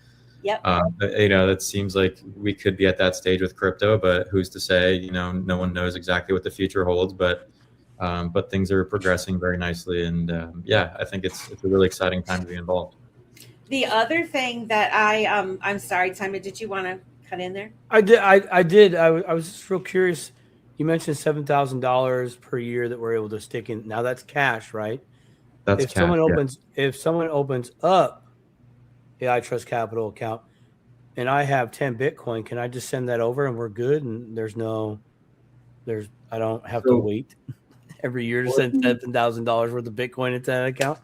Yep. That seems like we could be at that stage with crypto, but who's to say? No one knows exactly what the future holds, but things are progressing very nicely, and I think it's a really exciting time to be involved. The other thing that I'm sorry, Simon, did you want to cut in there? I did. I was just real curious. You mentioned $7,000 per year that we're able to stick in. Now that's cash, right? That's if cash, someone opens up the iTrustCapital account and I have 10 Bitcoin, can I just send that over and we're good? And I don't have to wait every year to send $7,000 worth of Bitcoin into that account.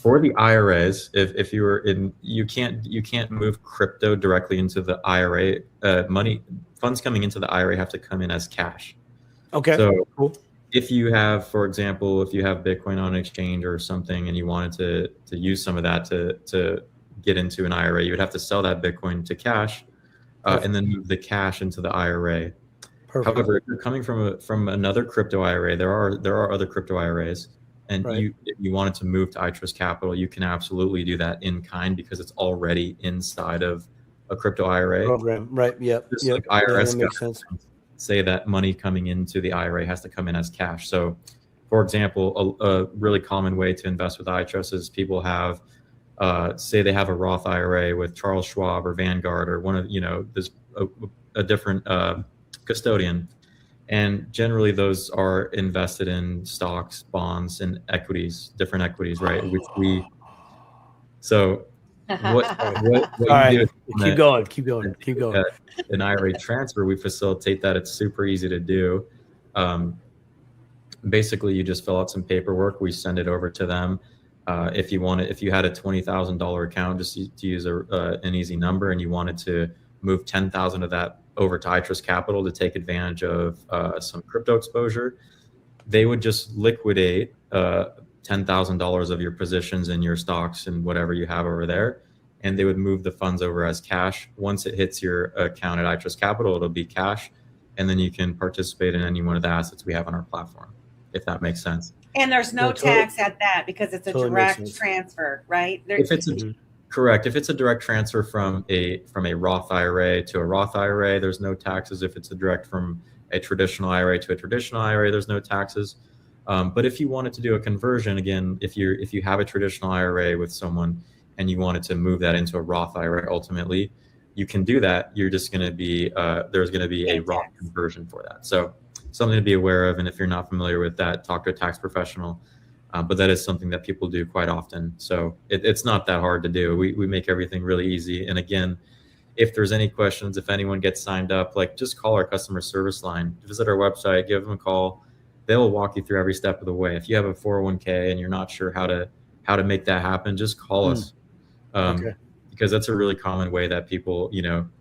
For the IRAs, if you were in, you can't move crypto directly into the IRA. Funds coming into the IRA have to come in as cash. Okay. So cool. If you have, for example, if you have Bitcoin on an exchange or something, and you wanted to use some of that to get into an IRA, you would have to sell that Bitcoin to cash, and then move the cash into the IRA. Perfect. However, if you're coming from another crypto IRA, there are other crypto IRAs. And if you wanted to move to iTrustCapital, you can absolutely do that in kind because it's already inside of a crypto IRA program. Right. Yep. Just like IRS that makes sense. Say that money coming into the IRA has to come in as cash. So, for example, a really common way to invest with iTrust is people have, say they have a Roth IRA with Charles Schwab or Vanguard or one of a different custodian. And generally, those are invested in stocks, bonds, and equities, different equities, right? What you do? Keep going. An IRA transfer, we facilitate that. It's super easy to do. Basically, you just fill out some paperwork. We send it over to them. If you had a $20,000 account, just to use an easy number, and you wanted to move 10,000 of that over to iTrustCapital to take advantage of some crypto exposure, they would just liquidate $10,000 of your positions in your stocks and whatever you have over there, and they would move the funds over as cash. Once it hits your account at iTrustCapital, it'll be cash, and then you can participate in any one of the assets we have on our platform, if that makes sense. And there's no tax at that because it's a direct transfer, right? Correct. If it's a direct transfer from a Roth IRA to a Roth IRA, there's no taxes. If it's a direct from a traditional IRA to a traditional IRA, there's no taxes. But if you wanted to do a conversion, again, if you have a traditional IRA with someone and you wanted to move that into a Roth IRA, ultimately, you can do that. You're just going to be there's going to be a Roth conversion for that. So something to be aware of. And if you're not familiar with that, talk to a tax professional. But that is something that people do quite often. So it's not that hard to do. We make everything really easy. And again, if there's any questions, if anyone gets signed up, just call our customer service line, visit our website, give them a call. They'll walk you through every step of the way. If you have a 401k and you're not sure how to make that happen, just call us. Because that's a really common way that people,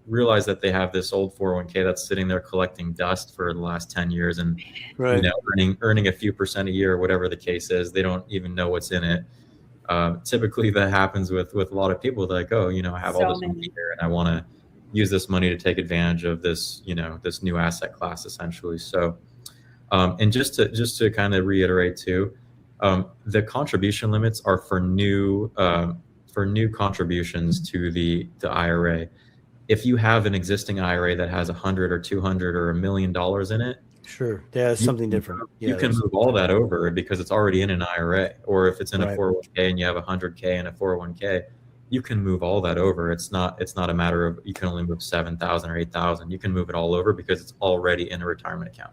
realize that they have this old 401k that's sitting there collecting dust for the last 10 years and, earning a few percent a year, whatever the case is. They don't even know what's in it. Typically that happens with a lot of people. They're like, I have all this money here and I want to use this money to take advantage of this, this new asset class essentially. So, and just to kind of reiterate too, the contribution limits are for new contributions to the IRA. If you have an existing IRA that has 100 or 200 or $1 million in it, sure, that's something different. You can move all that over because it's already in an IRA. Or if it's in a 401k and you have 100k in a 401k, you can move all that over. It's not a matter of you can only move 7,000 or 8,000. You can move it all over because it's already in a retirement account.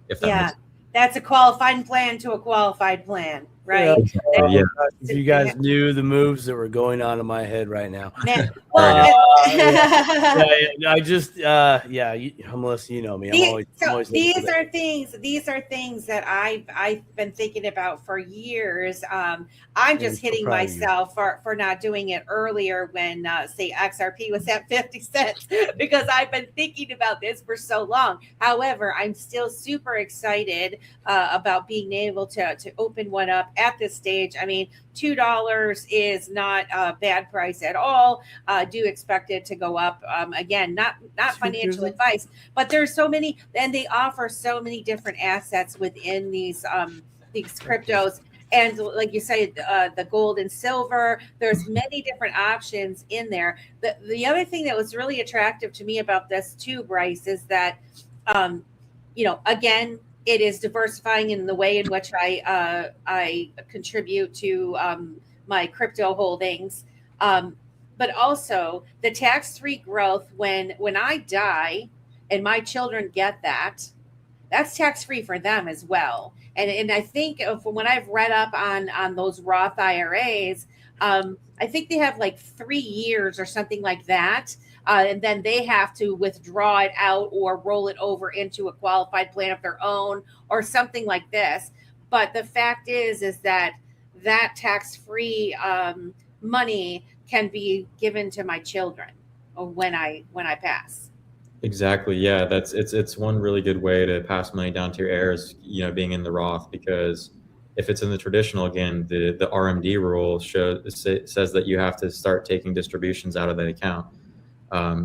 If that makes sense. That's a qualified plan to a qualified plan, right? Yeah. If you guys knew the moves that were going on in my head right now. Melissa, you know me. These are things that I've been thinking about for years. I'm just hitting myself for not doing it earlier when say XRP was at 50 cents because I've been thinking about this for so long. However, I'm still super excited about being able to open one up at this stage. I mean, $2 is not a bad price at all. Do expect it to go up. Again, not financial advice, but there's so many, and they offer so many different assets within these cryptos. And like you say, the gold and silver, there's many different options in there. The other thing that was really attractive to me about this too, Bryce, is that, again, it is diversifying in the way in which I contribute to my crypto holdings. But also the tax-free growth when I die and my children get that's tax-free for them as well. And I think from when I've read up on those Roth IRAs, I think they have like 3 years or something like that. And then they have to withdraw it out or roll it over into a qualified plan of their own or something like this. But the fact is that tax-free money can be given to my children when I pass. Exactly. Yeah, it's one really good way to pass money down to your heirs, being in the Roth, because if it's in the traditional, again, the RMD rule says that you have to start taking distributions out of that account.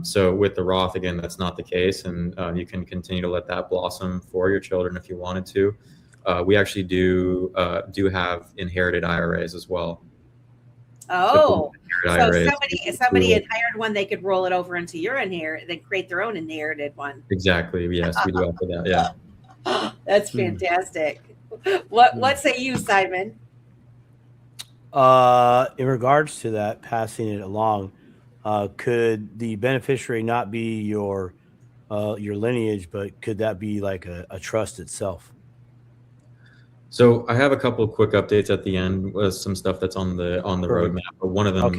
So with the Roth, again, that's not the case, and you can continue to let that blossom for your children if you wanted to. We actually do have inherited IRAs as well. Oh, so if somebody inherited one, they could roll it over into your inherit, then create their own inherited one. Exactly. Yes, we do offer that. Yeah. That's fantastic. What say you, Simon? In regards to that, passing it along, could the beneficiary not be your lineage, but could that be like a trust itself? So I have a couple of quick updates at the end with some stuff that's on the roadmap. But one of them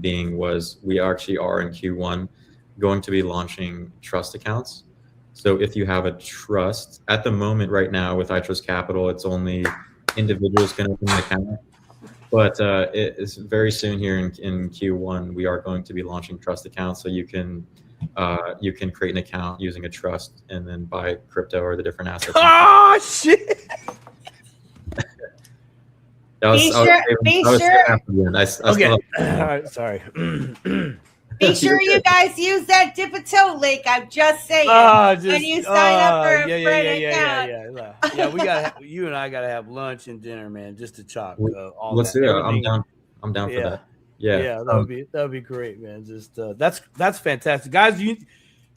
being was we actually are in Q1 going to be launching trust accounts. So if you have a trust at the moment right now with iTrustCapital, it's only individuals can open an account. But it's very soon here in Q1 we are going to be launching trust accounts, so you can create an account using a trust and then buy crypto or the different assets. Oh shit! Be sure. Okay. All right. Sorry. Be sure you guys use that dip-a-toe link. I'm just saying. When you sign up for an account. Yeah, we got you and I gotta have lunch and dinner, man, just to talk. Let's do it. I'm down for that. Yeah. That would be great, man. Just that's fantastic, guys. You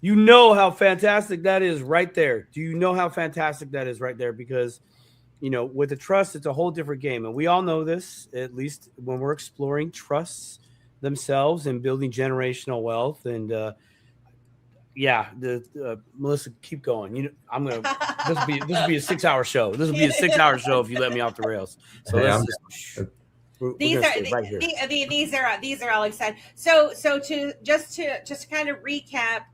know how fantastic that is right there. Do you know how fantastic that is right there? Because with the trust, it's a whole different game. And we all know this, at least when we're exploring trusts themselves and building generational wealth. And Melissa, keep going. This will be a 6-hour show. This will be a 6-hour show if you let me off the rails. So these are all exciting. So to kind of recap,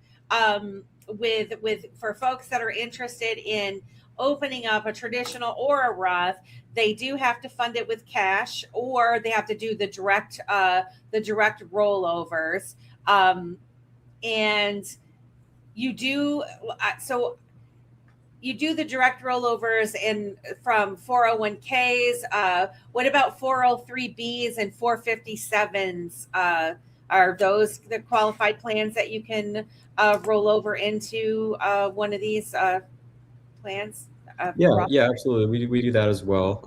for folks that are interested in opening up a traditional or a Roth, they do have to fund it with cash, or they have to do the direct rollovers. And you do the direct rollovers from 401ks. What about 403bs and 457s? Are those the qualified plans that you can roll over into one of these plans? Yeah, absolutely. We do that as well.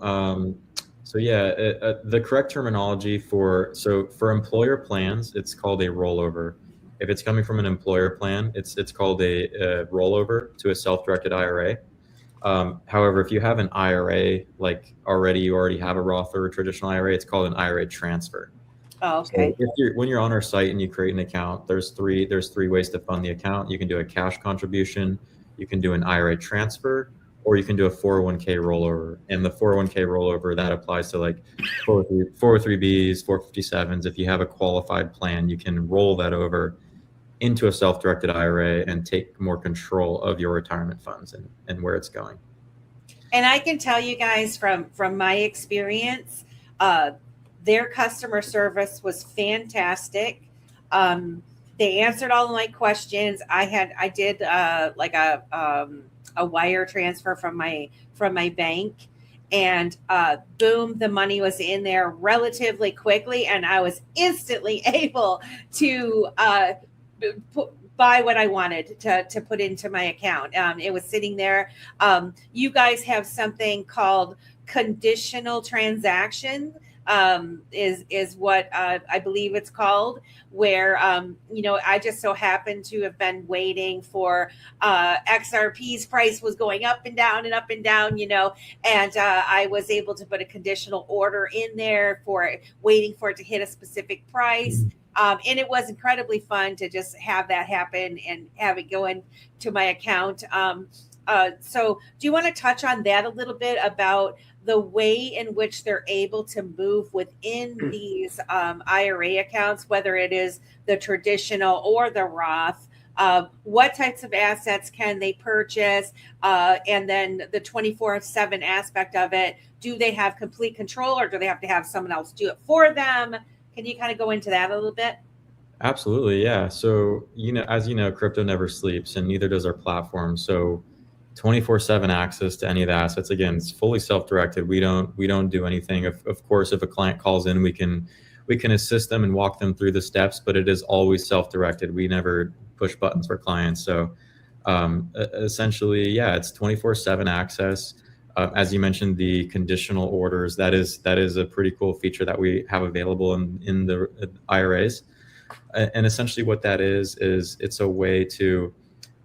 The correct terminology for employer plans, it's called a rollover. If it's coming from an employer plan, it's called a rollover to a self-directed IRA. However, if you have an IRA, like you already have a Roth or a traditional IRA, it's called an IRA transfer. Oh, okay. So when you're on our site and you create an account, there's three ways to fund the account. You can do a cash contribution, you can do an IRA transfer, or you can do a 401k rollover. And the 401k rollover, that applies to like 403bs, 457s. If you have a qualified plan, you can roll that over into a self-directed IRA and take more control of your retirement funds and where it's going. And I can tell you guys from my experience, their customer service was fantastic. They answered all of my questions. I did a wire transfer from my bank, and boom, the money was in there relatively quickly, and I was instantly able to buy what I wanted to put into my account. It was sitting there. You guys have something called conditional transaction is what I believe it's called, where I just so happened to have been waiting for XRP's price was going up and down and up and down, and I was able to put a conditional order in there for waiting for it to hit a specific price. And it was incredibly fun to just have that happen and have it go into my account. So do you want to touch on that a little bit about the way in which they're able to move within these IRA accounts, whether it is the traditional or the Roth? What types of assets can they purchase? And then the 24/7 aspect of it, do they have complete control, or do they have to have someone else do it for them? Can you kind of go into that a little bit? Absolutely, yeah. So, as you know, crypto never sleeps, and neither does our platform. So 24/7 access to any of the assets. Again, it's fully self-directed. We don't do anything. Of course, if a client calls in, we can assist them and walk them through the steps, but it is always self-directed. We never push buttons for clients. So essentially, yeah, it's 24/7 access. As you mentioned, the conditional orders, that is a pretty cool feature that we have available in the IRAs. And essentially what that is it's a way to,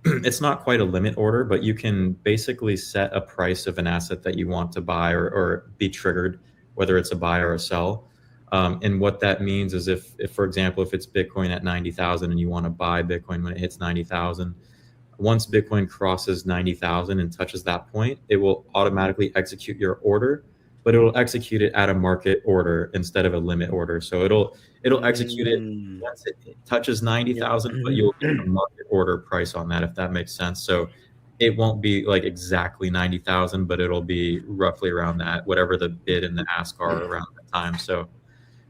it's not quite a limit order, but you can basically set a price of an asset that you want to buy or be triggered, whether it's a buy or a sell. And what that means is if, for example, if it's Bitcoin at 90,000 and you want to buy Bitcoin when it hits 90,000, once Bitcoin crosses 90,000 and touches that point, it will automatically execute your order, but it will execute it at a market order instead of a limit order. So it'll execute it once it touches 90,000, but you'll get a market order price on that, if that makes sense. So it won't be like exactly 90,000, but it'll be roughly around that, whatever the bid and the ask are around that time. So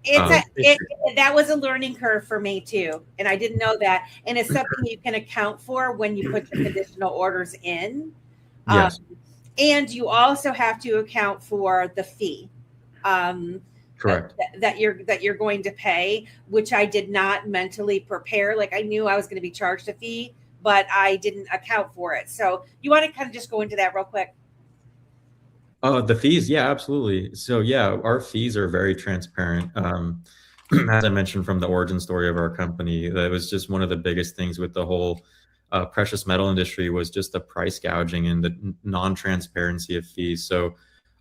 that was a learning curve for me too, and I didn't know that. And it's something you can account for when you put your conditional orders in. Yes. And you also have to account for the fee. Correct. That you're going to pay, which I did not mentally prepare. Like, I knew I was going to be charged a fee, but I didn't account for it. So you want to kind of just go into that real quick? The fees, yeah, absolutely. So yeah, our fees are very transparent. As I mentioned from the origin story of our company, that was just one of the biggest things with the whole precious metal industry was just the price gouging and the non-transparency of fees. So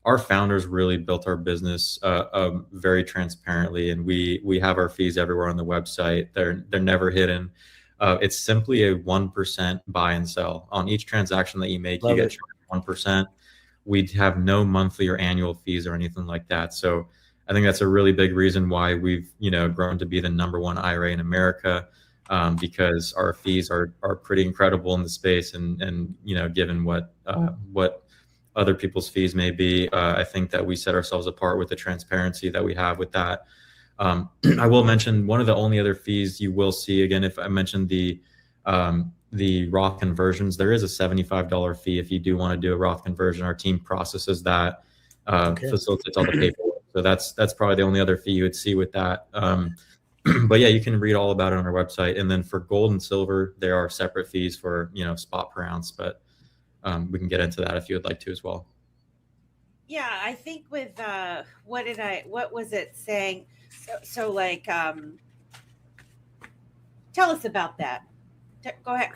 our founders really built our business very transparently, and we have our fees everywhere on the website. They're never hidden. It's simply a 1% buy and sell on each transaction that you make. You get charged 1%. We'd have no monthly or annual fees or anything like that. So I think that's a really big reason why we've grown to be the #1 IRA in America, because our fees are pretty incredible in the space, and given what other people's fees may be, I think that we set ourselves apart with the transparency that we have with that. I will mention one of the only other fees you will see, again, if I mentioned the Roth conversions, there is a $75 fee if you do want to do a Roth conversion. Our team processes that, facilitates all the paperwork. So that's probably the only other fee you would see with that. But yeah, you can read all about it on our website. And then for gold and silver, there are separate fees for spot per ounce, but we can get into that if you would like to as well. Yeah, I think with what was it saying? So like, tell us about that. Go ahead.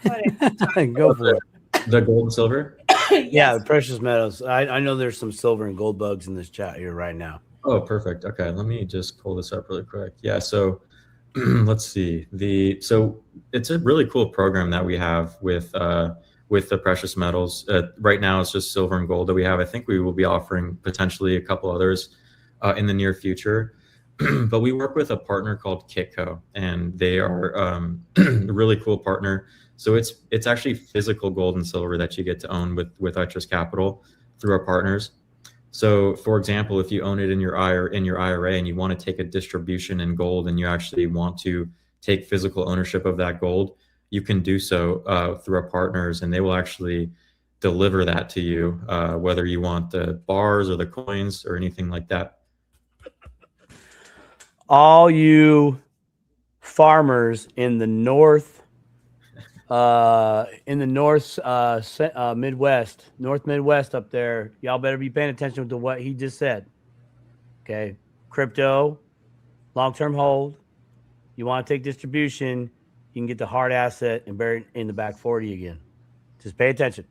Go for it. The gold and silver? Yes. Yeah, the precious metals. I know there's some silver and gold bugs in this chat here right now. Oh, perfect. Okay, let me just pull this up really quick. Yeah, so let's see. So it's a really cool program that we have with the precious metals. Right now, it's just silver and gold that we have. I think we will be offering potentially a couple others in the near future. But we work with a partner called Kitco, and they are a really cool partner. So it's actually physical gold and silver that you get to own with iTrustCapital through our partners. So, for example, if you own it in your IRA and you want to take a distribution in gold, and you actually want to take physical ownership of that gold, you can do so through our partners, and they will actually deliver that to you, whether you want the bars or the coins or anything like that. All you farmers in the north in the north Midwest up there, y'all better be paying attention to what he just said. Okay, crypto, long-term hold. You want to take distribution, you can get the hard asset and bury it in the back 40 again. Just pay attention.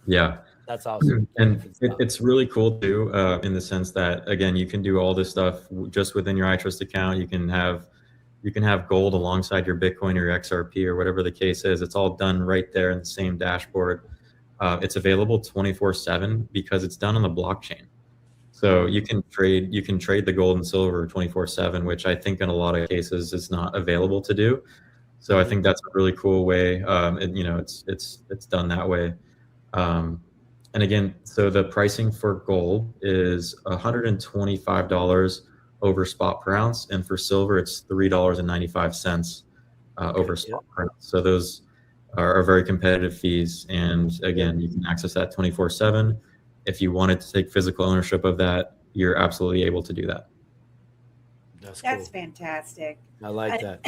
Yeah. That's awesome. And it's really cool too, in the sense that, again, you can do all this stuff just within your iTrust account. You can have gold alongside your Bitcoin or your XRP or whatever the case is. It's all done right there in the same dashboard. It's available 24/7 because it's done on the blockchain. So you can trade the gold and silver 24/7, which I think in a lot of cases is not available to do. So I think that's a really cool way. It's done that way. And again, so the pricing for gold is $125 over spot per ounce, and for silver, it's $3.95 over spot per ounce. So those are very competitive fees. And again, you can access that 24/7. If you wanted to take physical ownership of that, you're absolutely able to do that. That's cool. fantastic. I like that.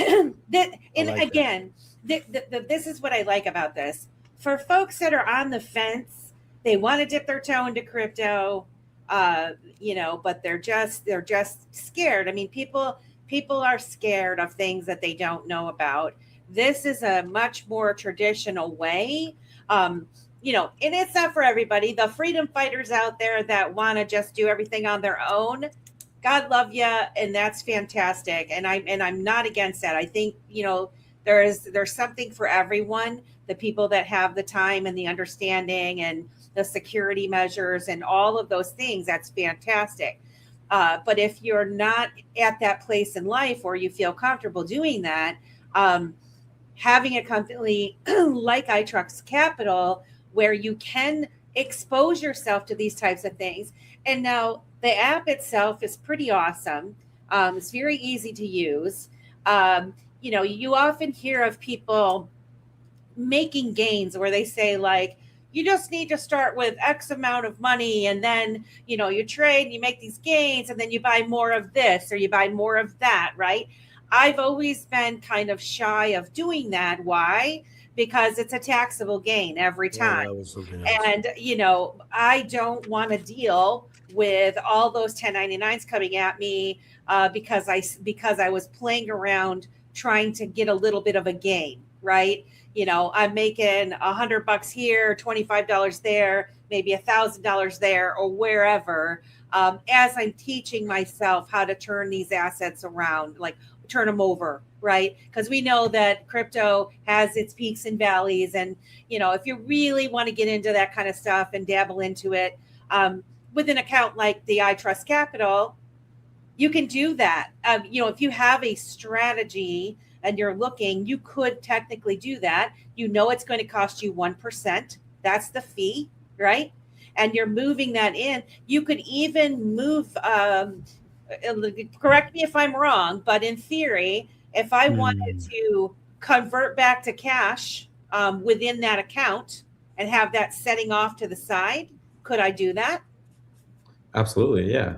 This is what I like about this. For folks that are on the fence, they want to dip their toe into crypto, but they're just scared. I mean, people are scared of things that they don't know about. This is a much more traditional way. And it's not for everybody. The freedom fighters out there that want to just do everything on their own, God love you, and that's fantastic. And I'm not against that. I think there's something for everyone. The people that have the time and the understanding and the security measures and all of those things, that's fantastic. But if you're not at that place in life where you feel comfortable doing that, having a company like iTrustCapital where you can expose yourself to these types of things. And now the app itself is pretty awesome. It's very easy to use. You often hear of people making gains where they say, like, you just need to start with X amount of money, and then you trade and you make these gains, and then you buy more of this or you buy more of that, right? I've always been kind of shy of doing that. Why? Because it's a taxable gain every time. And I don't want to deal with all those 1099s coming at me because I was playing around trying to get a little bit of a gain, right? I'm making $100 here, $25 there, maybe $1,000 there, or wherever, as I'm teaching myself how to turn these assets around, like turn them over, right? Because we know that crypto has its peaks and valleys. And, if you really want to get into that kind of stuff and dabble into it, with an account like the iTrustCapital, you can do that. If you have a strategy and you're looking, you could technically do that. It's going to cost you 1%. That's the fee, right? And you're moving that in. You could even move, correct me if I'm wrong, but in theory, if I wanted to convert back to cash within that account and have that setting off to the side, could I do that? Absolutely, yeah.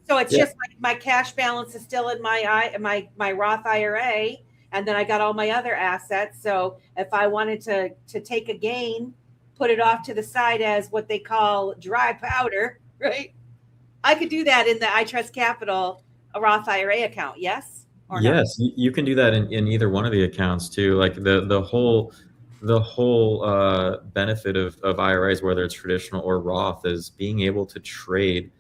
So it's just like my cash balance is still in my Roth IRA, and then I got all my other assets. So if I wanted to take a gain, put it off to the side as what they call dry powder, right? I could do that in the iTrustCapital Roth IRA account, yes? Or yes, no? You can do that in either one of the accounts too. Like the whole benefit of IRAs, whether it's traditional or Roth, is being able to trade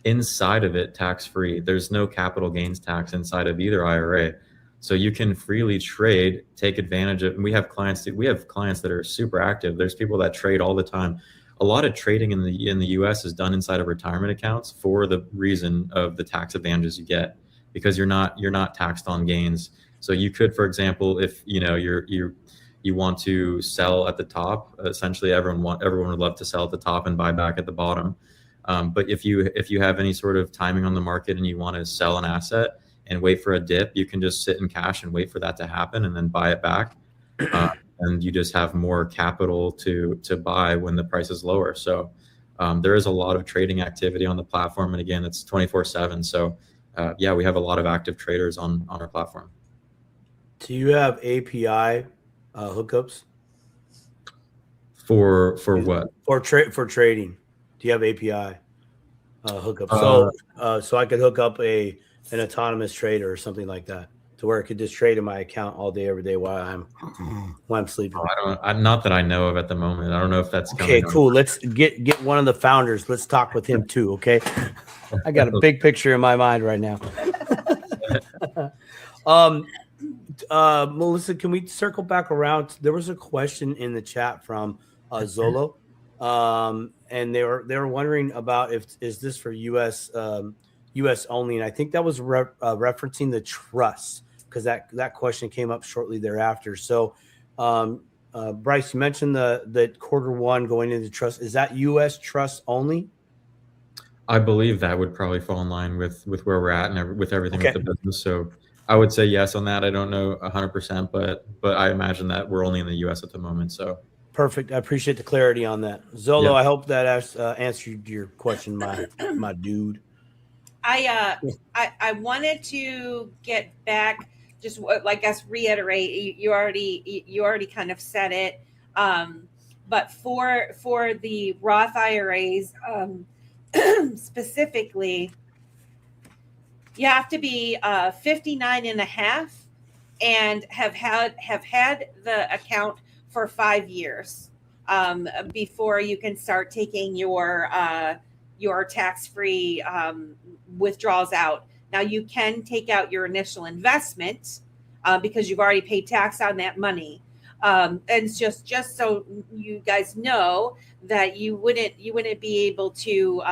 inside of it tax-free. There's no capital gains tax inside of either IRA. So you can freely trade, take advantage of, and we have clients that are super active. There's people that trade all the time. A lot of trading in the US is done inside of retirement accounts for the reason of the tax advantages you get, because you're not taxed on gains. So you could, for example, if you want to sell at the top, essentially everyone would love to sell at the top and buy back at the bottom. But if you have any sort of timing on the market and you want to sell an asset and wait for a dip, you can just sit in cash and wait for that to happen and then buy it back. And you just have more capital to buy when the price is lower. So there is a lot of trading activity on the platform. And again, it's 24/7. So we have a lot of active traders on our platform. Do you have API hookups For what? for trading? Do you have API hookups? So I could hook up an autonomous trader or something like that to where it could just trade in my account all day, every day while I'm sleeping. Not that I know of at the moment. I don't know if that's Okay, coming. cool. Let's get one of the founders. Let's talk with him too. Okay, I got a big picture in my mind right now. Melissa, can we circle back around? There was a question in the chat from Zolo, and they were wondering about is this for U.S. U.S. only, and I think that was referencing the trust, because that question came up shortly thereafter. So, Bryce, you mentioned the Q1 going into trust. Is that U.S. trust only? I believe that would probably fall in line with where we're at and with everything with the business. So I would say yes on that. I don't know 100%, but I imagine that we're only in the U.S. at the moment. So perfect. I appreciate the clarity on that. Zolo, I hope that answered your question, my dude. I wanted to get back, just like us reiterate. You already kind of said it, but for the Roth IRAs specifically, you have to be 59 and a half and have had the account for 5 years before you can start taking your tax-free withdrawals out. Now you can take out your initial investment because you've already paid tax on that money. And it's just so you guys know that you wouldn't be able to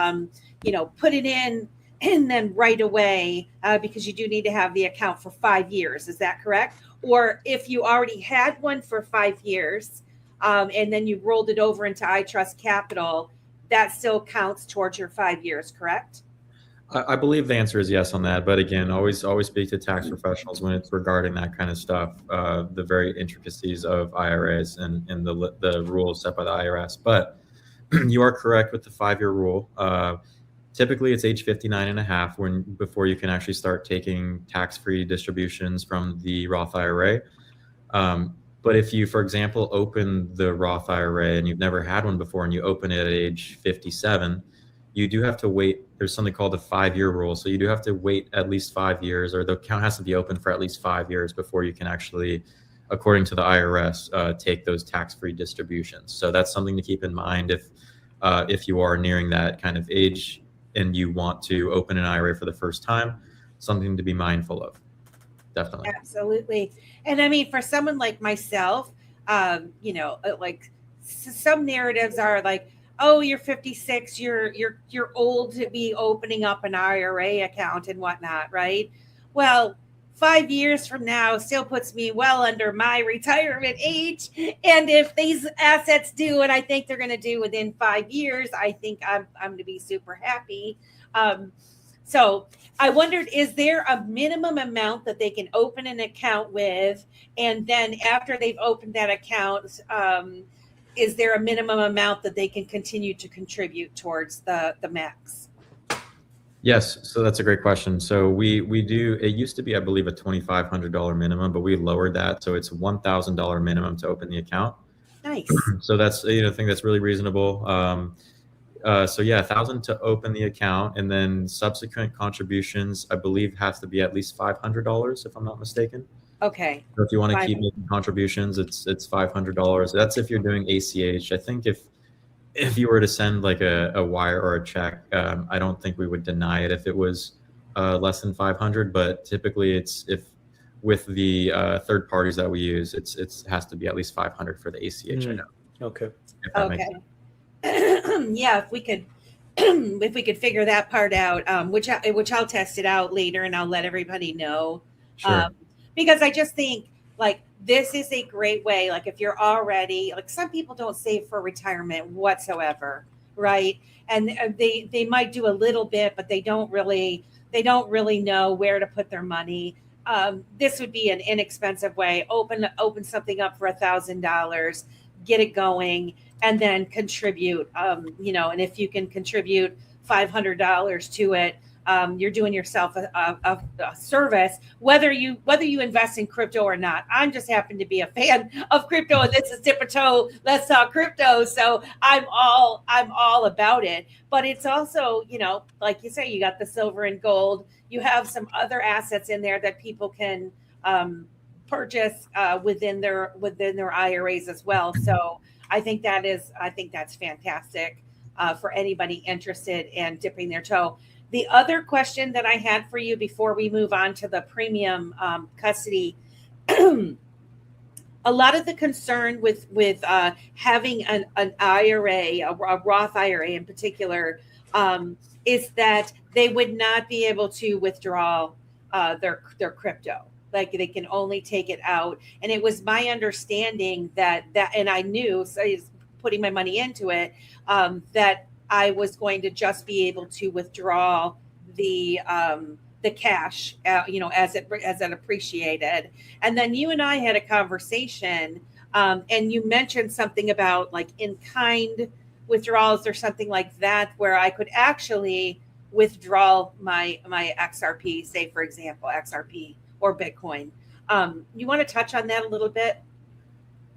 put it in and then right away because you do need to have the account for 5 years. Is that correct? Or if you already had one for 5 years and then you rolled it over into iTrustCapital, that still counts towards your 5 years, correct? I believe the answer is yes on that. But again, always speak to tax professionals when it's regarding that kind of stuff, the very intricacies of IRAs and the rules set by the IRS. But you are correct with the 5-year rule. Typically, it's age 59 and a half before you can actually start taking tax-free distributions from the Roth IRA. But if you, for example, open the Roth IRA and you've never had one before and you open it at age 57, you do have to wait. There's something called the 5-year rule. So you do have to wait at least 5 years, or the account has to be open for at least 5 years before you can actually, according to the IRS, take those tax-free distributions. So that's something to keep in mind if you are nearing that kind of age and you want to open an IRA for the first time, something to be mindful of. Definitely. Absolutely. And I mean, for someone like myself, like some narratives are like, oh, you're 56, you're old to be opening up an IRA account and whatnot, right? Well, 5 years from now still puts me well under my retirement age. And if these assets do what I think they're going to do within 5 years, I think I'm going to be super happy. So I wondered, is there a minimum amount that they can open an account with? And then after they've opened that account, is there a minimum amount that they can continue to contribute towards the max? Yes, so that's a great question. So we do, it used to be, I believe, a $2,500 minimum, but we lowered that. So it's $1,000 minimum to open the account. Nice. So that's, I think that's really reasonable. So yeah, $1,000 to open the account, and then subsequent contributions, I believe, has to be at least $500, if I'm not mistaken. Okay. So if you want to keep making contributions, it's $500. That's if you're doing ACH. I think if you were to send like a wire or a check, I don't think we would deny it if it was less than 500. But typically, it's if with the third parties that we use, it has to be at least 500 for the ACH. I know. Okay. Okay. Yeah, if we could figure that part out, which I'll test it out later, and I'll let everybody know. Sure. Because I just think like this is a great way. Like if you're already, like some people don't save for retirement whatsoever, right? And they might do a little bit, but they don't really know where to put their money. This would be an inexpensive way. Open something up for $1,000, get it going, and then contribute. And if you can contribute $500 to it, you're doing yourself a service, whether you invest in crypto or not. I'm just happen to be a fan of crypto, and this is Dip a Toe, Let's Talk Crypto. So I'm all about it. But it's also, like you say, you got the silver and gold. You have some other assets in there that people can purchase within their IRAs as well. So I think that's fantastic for anybody interested in dipping their toe. The other question that I had for you before we move on to the premium custody, a lot of the concern with having an IRA, a Roth IRA in particular, is that they would not be able to withdraw their crypto. Like they can only take it out. And it was my understanding that and I knew, so I was putting my money into it, that I was going to just be able to withdraw the cash, as it appreciated. And then you and I had a conversation, and you mentioned something about like in-kind withdrawals or something like that, where I could actually withdraw my XRP, say for example, XRP or Bitcoin. You want to touch on that a little bit?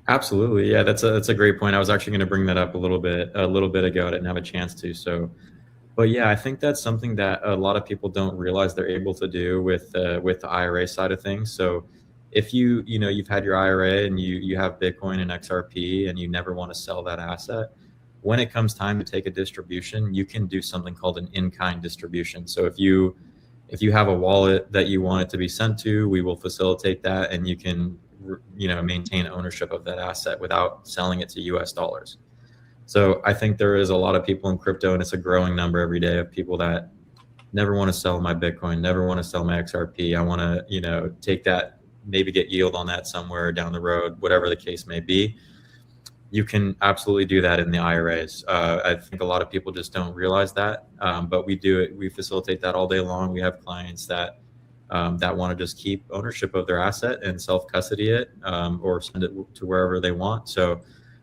Absolutely. Yeah, that's a great point. I was actually going to bring that up a little bit ago. I didn't have a chance to. So, but yeah, I think that's something that a lot of people don't realize they're able to do with the IRA side of things. So if you've had your IRA and you have Bitcoin and XRP and you never want to sell that asset, when it comes time to take a distribution, you can do something called an in-kind distribution. So if you have a wallet that you want it to be sent to, we will facilitate that, and you can maintain ownership of that asset without selling it to US dollars. So I think there is a lot of people in crypto, and it's a growing number every day, of people that never want to sell my Bitcoin, never want to sell my XRP. I want to, take that, maybe get yield on that somewhere down the road, whatever the case may be. You can absolutely do that in the IRAs. I think a lot of people just don't realize that, but we do it. We facilitate that all day long. We have clients that want to just keep ownership of their asset and self-custody it, or send it to wherever they want. So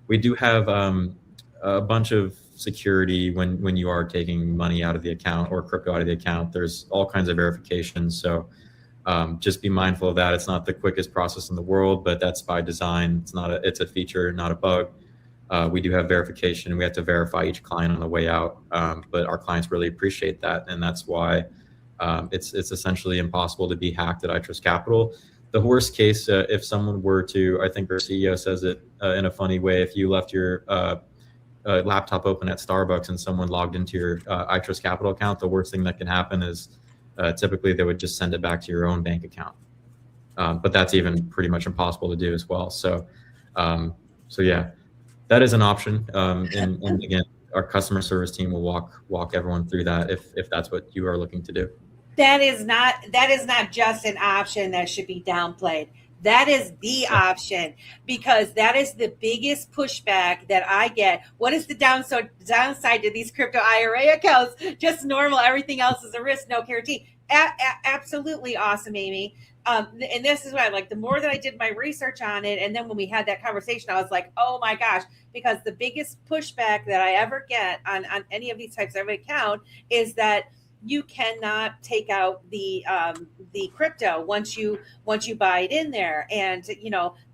we do have a bunch of security when you are taking money out of the account or crypto out of the account. There's all kinds of verifications. So just be mindful of that. It's not the quickest process in the world, but that's by design. It's a feature, not a bug. We do have verification. We have to verify each client on the way out, but our clients really appreciate that, and that's why it's essentially impossible to be hacked at iTrustCapital. The worst case, if someone were to, I think our CEO says it in a funny way, if you left your laptop open at Starbucks and someone logged into your iTrustCapital account, the worst thing that can happen is typically they would just send it back to your own bank account. But that's even pretty much impossible to do as well. So yeah, that is an option. And again, our customer service team will walk everyone through that if that's what you are looking to do. That is not just an option that should be downplayed. That is the option, because that is the biggest pushback that I get. What is the downside to these crypto IRA accounts? Just normal. Everything else is a risk, no guarantee. Absolutely awesome, Amy. And this is what I like. The more that I did my research on it, and then when we had that conversation, I was like, oh my gosh, because the biggest pushback that I ever get on any of these types of account is that you cannot take out the crypto once you buy it in there. And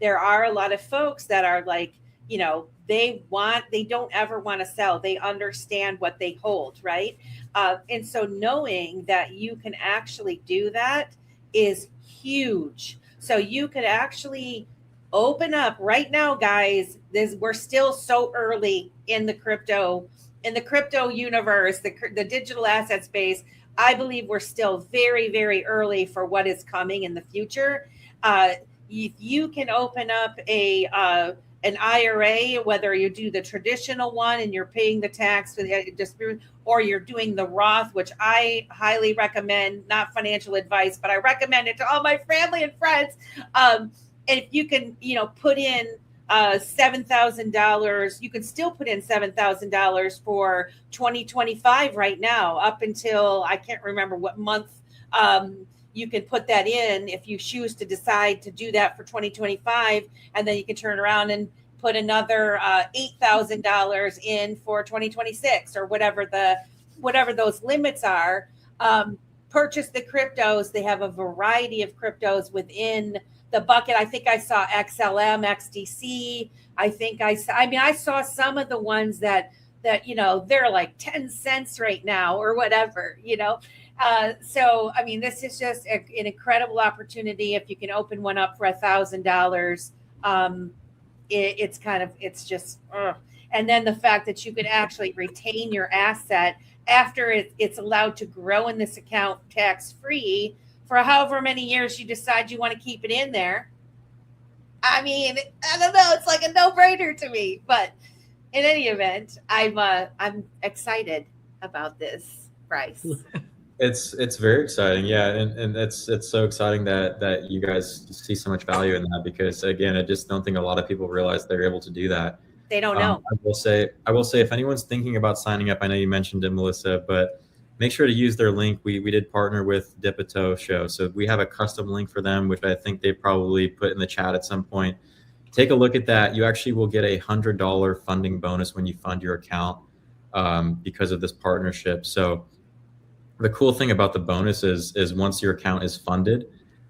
there are a lot of folks that are like, they don't ever want to sell. They understand what they hold, right? And so knowing that you can actually do that is huge. So you could actually open up right now, guys. We're still so early in the crypto universe, the digital asset space. I believe we're still very, very early for what is coming in the future. If you can open up an IRA, whether you do the traditional one and you're paying the tax for the or you're doing the Roth, which I highly recommend, not financial advice, but I recommend it to all my family and friends. If you can, put in $7,000, you can still put in $7,000 for 2025 right now, up until I can't remember what month. You can put that in if you choose to decide to do that for 2025, and then you can turn around and put another $8,000 in for 2026 or whatever those limits are. purchase the cryptos. They have a variety of cryptos within the bucket. I think I saw XLM, XDC. I saw some of the ones that they're like 10 cents right now or whatever, So, I mean, this is just an incredible opportunity. If you can open one up for $1,000, it's just, and then the fact that you can actually retain your asset after it's allowed to grow in this account tax-free for however many years you decide you want to keep it in there. I mean, I don't know. It's like a no-brainer to me, but in any event, I'm excited about this, Bryce. It's very exciting, yeah, and it's so exciting that you guys see so much value in that, because again, I just don't think a lot of people realize they're able to do that. They don't know. I will say if anyone's thinking about signing up, I know you mentioned it, Melissa, but make sure to use their link. We did partner with Dipito Show, so we have a custom link for them, which I think they probably put in the chat at some point. Take a look at that. You actually will get a $100 funding bonus when you fund your account because of this partnership. So the cool thing about the bonus is once your account is funded,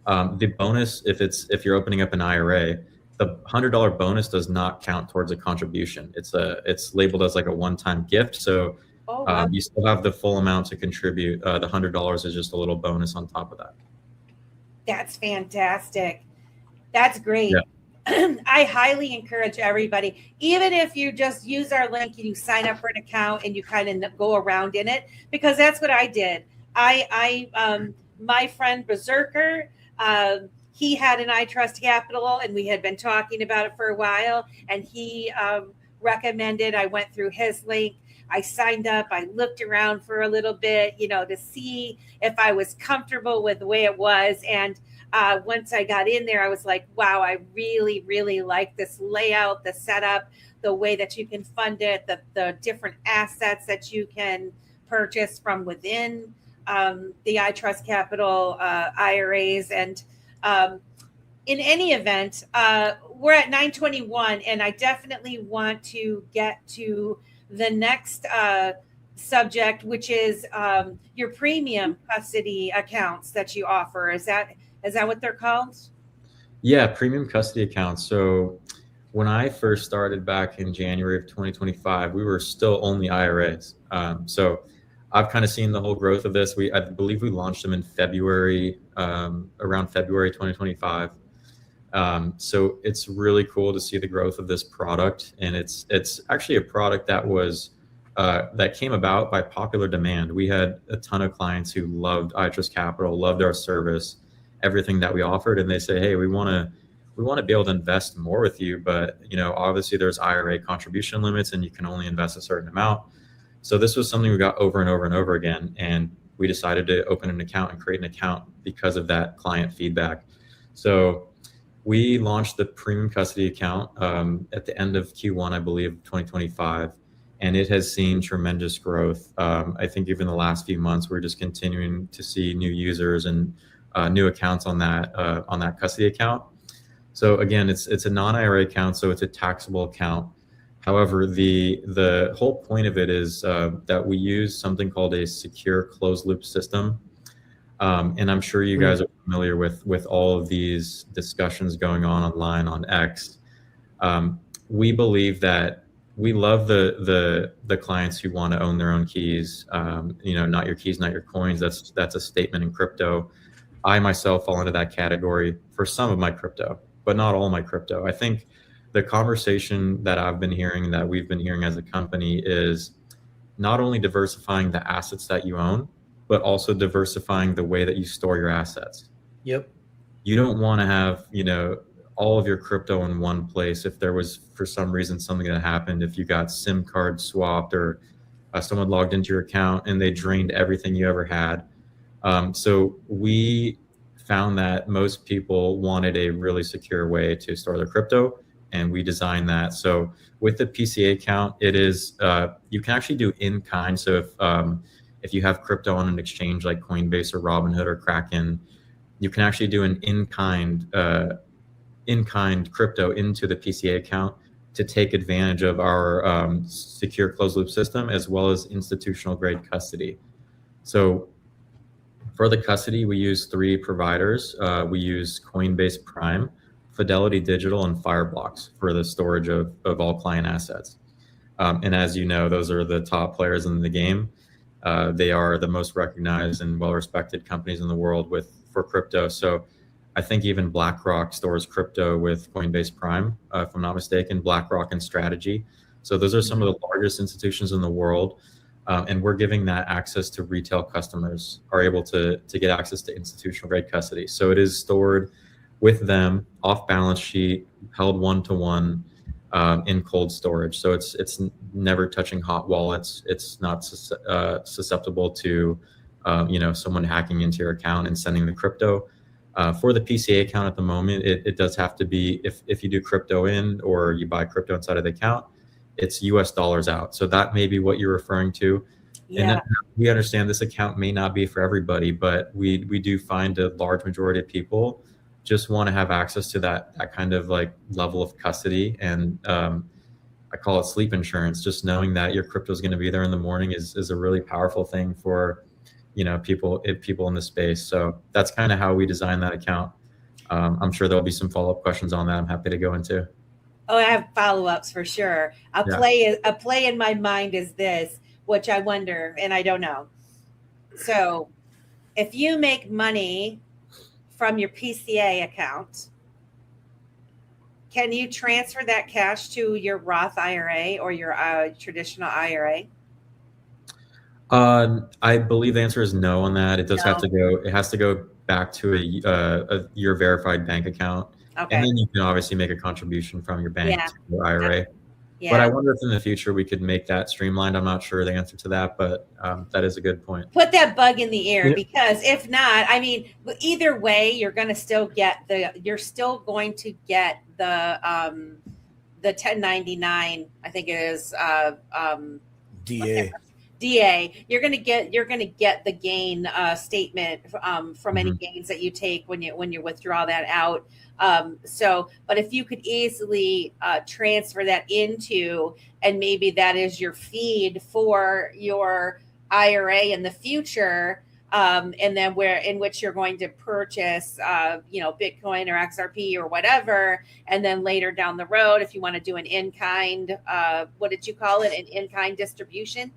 the bonus, if you're opening up an IRA, the $100 bonus does not count towards a contribution. It's labeled as like a one-time gift. So you still have the full amount to contribute. The $100 is just a little bonus on top of that. That's fantastic. That's great. Yeah. I highly encourage everybody, even if you just use our link and you sign up for an account and you kind of go around in it, because that's what I did. My friend Berserker, he had an iTrustCapital and we had been talking about it for a while, and he recommended I went through his link. I signed up. I looked around for a little bit, to see if I was comfortable with the way it was. And once I got in there, I was like, wow, I really, really like this layout, the setup, the way that you can fund it, the different assets that you can purchase from within the iTrustCapital IRAs. And in any event, we're at 9:21, and I definitely want to get to the next subject, which is your premium custody accounts that you offer. Is that what they're called? Yeah, premium custody accounts. So when I first started back in January of 2025, we were still only IRAs. So I've kind of seen the whole growth of this. I believe we launched them in February, around February 2025. So it's really cool to see the growth of this product, and it's actually a product that came about by popular demand. We had a ton of clients who loved iTrustCapital, loved our service, everything that we offered, and they say, hey, we want to be able to invest more with you, but obviously there's IRA contribution limits and you can only invest a certain amount. So this was something we got over and over and over again, and we decided to open an account and create an account because of that client feedback. So we launched the premium custody account at the end of Q1, I believe, 2025, and it has seen tremendous growth. I think even the last few months, we're just continuing to see new users and new accounts on that custody account. So again, it's a non-IRA account, so it's a taxable account. However, the whole point of it is that we use something called a secure closed loop system. And I'm sure you guys are familiar with all of these discussions going on online on X. We believe that we love the clients who want to own their own keys. Not your keys, not your coins. That's a statement in crypto. I myself fall into that category for some of my crypto, but not all my crypto. I think the conversation that I've been hearing, that we've been hearing as a company, is not only diversifying the assets that you own, but also diversifying the way that you store your assets. Yep. You don't want to have, all of your crypto in one place. If there was, for some reason, something that happened, if you got SIM card swapped or someone logged into your account and they drained everything you ever had. So we found that most people wanted a really secure way to store their crypto, and we designed that. So with the PCA account, it is, you can actually do in kind. So if you have crypto on an exchange like Coinbase or Robinhood or Kraken, you can actually do an in-kind crypto into the PCA account to take advantage of our secure closed loop system, as well as institutional grade custody. So For the custody, we use 3 providers. We use Coinbase Prime, Fidelity Digital, and Fireblocks for the storage of all client assets. And as you know, those are the top players in the game. They are the most recognized and well-respected companies in the world for crypto. So I think even BlackRock stores crypto with Coinbase Prime, if I'm not mistaken, BlackRock and Strategy. So those are some of the largest institutions in the world. And we're giving that access to retail customers are able to get access to institutional grade custody. So it is stored with them off balance sheet, held one-to-one in cold storage. So it's never touching hot wallets. It's not susceptible to someone hacking into your account and sending the crypto. For the PCA account at the moment, it does have to be, if you do crypto in or you buy crypto inside of the account, it's US dollars out. So that may be what you're referring to. Yeah. And we understand this account may not be for everybody, but we do find a large majority of people just want to have access to that kind of like level of custody. And I call it sleep insurance. Just knowing that your crypto is going to be there in the morning is a really powerful thing for people in the space. So that's kind of how we design that account. I'm sure there'll be some follow-up questions on that. I'm happy to go into. Oh, I have follow-ups for sure. A play in my mind is this, which I wonder, and I don't know. So if you make money from your PCA account, can you transfer that cash to your Roth IRA or your traditional IRA? I believe the answer is no on that. It does have to go. It has to go back to your verified bank account. Okay. And then you can obviously make a contribution from your bank to your IRA. Yeah. But I wonder if in the future we could make that streamlined. I'm not sure the answer to that, but that is a good point. Put that bug in the air, because if not, I mean, either way, you're going to still get the 1099. I think it is DA. You're going to get the gain statement from any gains that you take when you withdraw that out. But if you could easily transfer that into, and maybe that is your feed for your IRA in the future, and then in which you're going to purchase, Bitcoin or XRP or whatever, and then later down the road, if you want to do an in-kind, what did you call it? An in-kind distribution,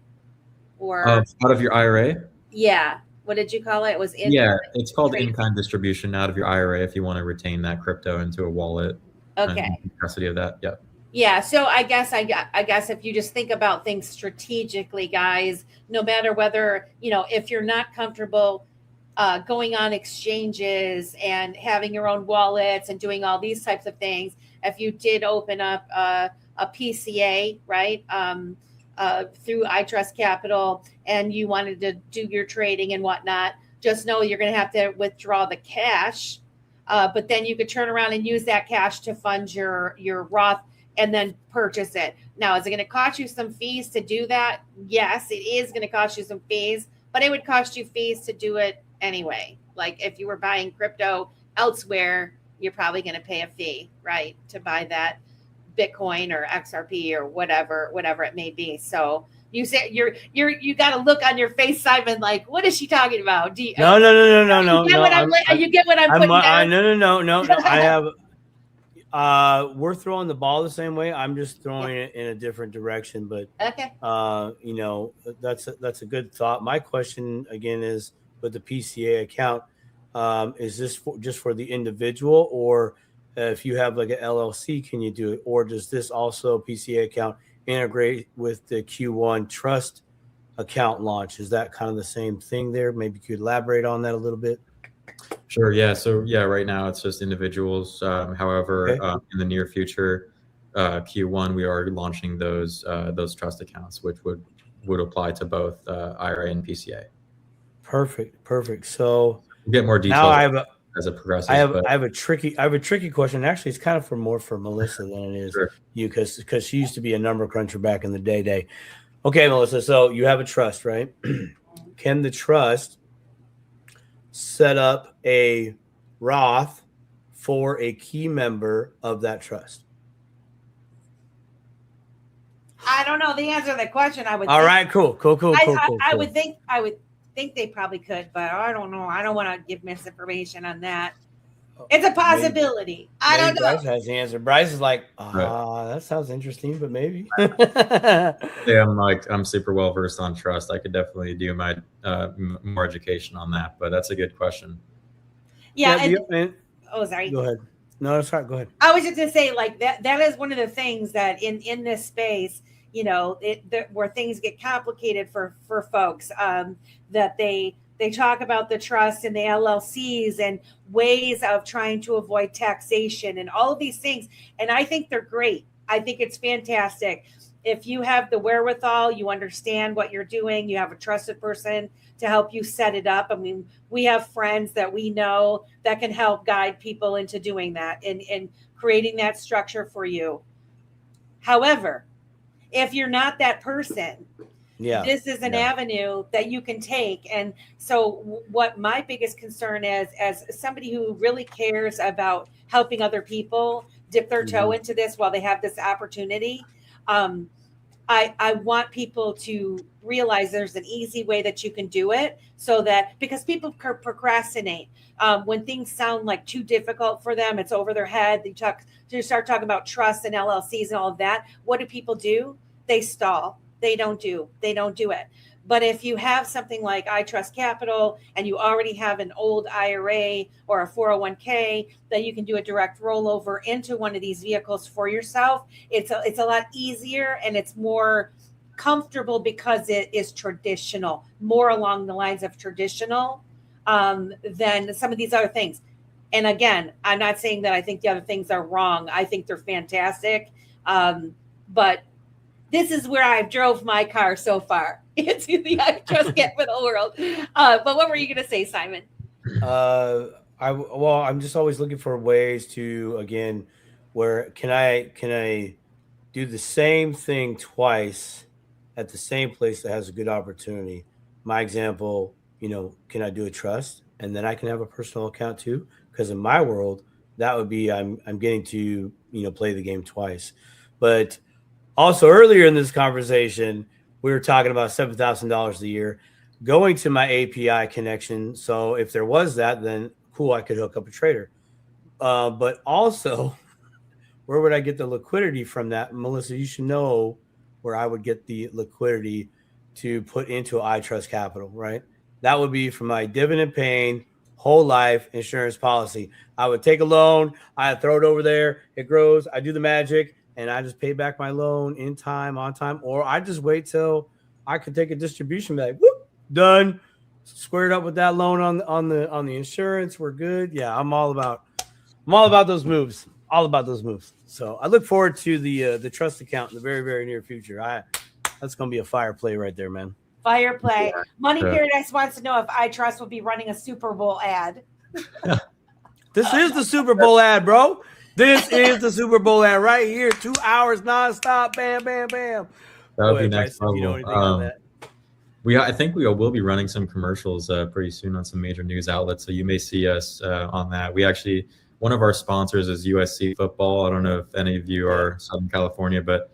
or out of your IRA? Yeah. What did you call it? It was it's called in-kind distribution out of your IRA if you want to retain that crypto into a wallet. Okay. And custody of that. Yeah. Yeah. So I guess if you just think about things strategically, guys, no matter whether, if you're not comfortable going on exchanges and having your own wallets and doing all these types of things, if you did open up a PCA, right? Through iTrustCapital, and you wanted to do your trading and whatnot, just know you're going to have to withdraw the cash, but then you could turn around and use that cash to fund your Roth and then purchase it. Now, is it going to cost you some fees to do that? Yes, it is going to cost you some fees, but it would cost you fees to do it anyway. Like if you were buying crypto elsewhere, you're probably going to pay a fee, right, to buy that Bitcoin or XRP or whatever it may be. So you say you got a look on your face, Simon, like, what is she talking about? No. You get what I'm putting down? No. I have. We're throwing the ball the same way. I'm just throwing it in a different direction. But okay. That's a good thought. My question again is, with the PCA account, is this just for the individual, or if you have like an LLC, can you do it? Or does this also PCA account integrate with the Q1 trust account launch? Is that kind of the same thing there? Maybe you could elaborate on that a little bit. Sure. Yeah. So right now it's just individuals. However, in the near future, Q1, we are launching those trust accounts, which would apply to both IRA and PCA. Perfect. So we'll get more details. Now as it progresses. I have a tricky question. Actually, it's kind of more for Melissa than it is you, because she used to be a number cruncher back in the day. Okay, Melissa. So you have a trust, right? Can the trust set up a Roth for a key member of that trust? I don't know the answer to that question. All right, cool. I would think think they probably could, but I don't know. I don't want to give misinformation on that. It's a possibility. I don't know. Bryce has the answer. Bryce is like, that sounds interesting, but maybe. Yeah, I'm super well versed on trust. I could definitely do my more education on that, but that's a good question. Yeah. Sorry. Go ahead. No, that's right. Go ahead. I was just gonna say, like, that is one of the things that in this space, you know, where things get complicated for folks, that they talk about the trust and the LLCs and ways of trying to avoid taxation and all of these things. And I think they're great. I think it's fantastic. If you have the wherewithal, you understand what you're doing, you have a trusted person to help you set it up. I mean, we have friends that we know that can help guide people into doing that and creating that structure for you. However, if you're not that person, this is an avenue that you can take. And so what my biggest concern is, as somebody who really cares about helping other people dip their toe into this while they have this opportunity, I want people to realize there's an easy way that you can do it, so that, because people procrastinate when things sound like too difficult for them, it's over their head. They start talking about trust and LLCs and all of that. What do people do? They stall. They don't do it. But if you have something like iTrustCapital and you already have an old IRA or a 401k, then you can do a direct rollover into one of these vehicles for yourself. It's a lot easier and it's more comfortable because it is traditional, more along the lines of traditional than some of these other things. And again, I'm not saying that I think the other things are wrong. I think they're fantastic. But this is where I've drove my car so far into the iTrustCapital world. But what were you going to say, Simon? I'm just always looking for ways to, again, where can I do the same thing twice at the same place that has a good opportunity? My example, can I do a trust and then I can have a personal account too? Because in my world, that would be I'm getting to play the game twice. But also earlier in this conversation, we were talking about $7,000 a year going to my API connection. So if there was that, then cool, I could hook up a trader. But also, where would I get the liquidity from that? Melissa, you should know where I would get the liquidity to put into iTrustCapital, right? That would be from my dividend paying whole life insurance policy. I would take a loan, I throw it over there, it grows, I do the magic, and I just pay back my loan in time, on time, or I just wait till I could take a distribution back. Whoop, done. Squared up with that loan on the insurance. We're good. Yeah, I'm all about those moves. All about those moves. So I look forward to the trust account in the very, very near future. That's gonna be a fire play right there, man. Fire play. Yeah. Money Paradise wants to know if iTrust will be running a Super Bowl ad. This is the Super Bowl ad, bro. This is the Super Bowl ad right here. 2 hours nonstop. Bam, bam, bam. That would be next level. You know anything on that? I think we will be running some commercials pretty soon on some major news outlets. So you may see us on that. We actually, one of our sponsors is USC football. I don't know if any of you are Southern California, but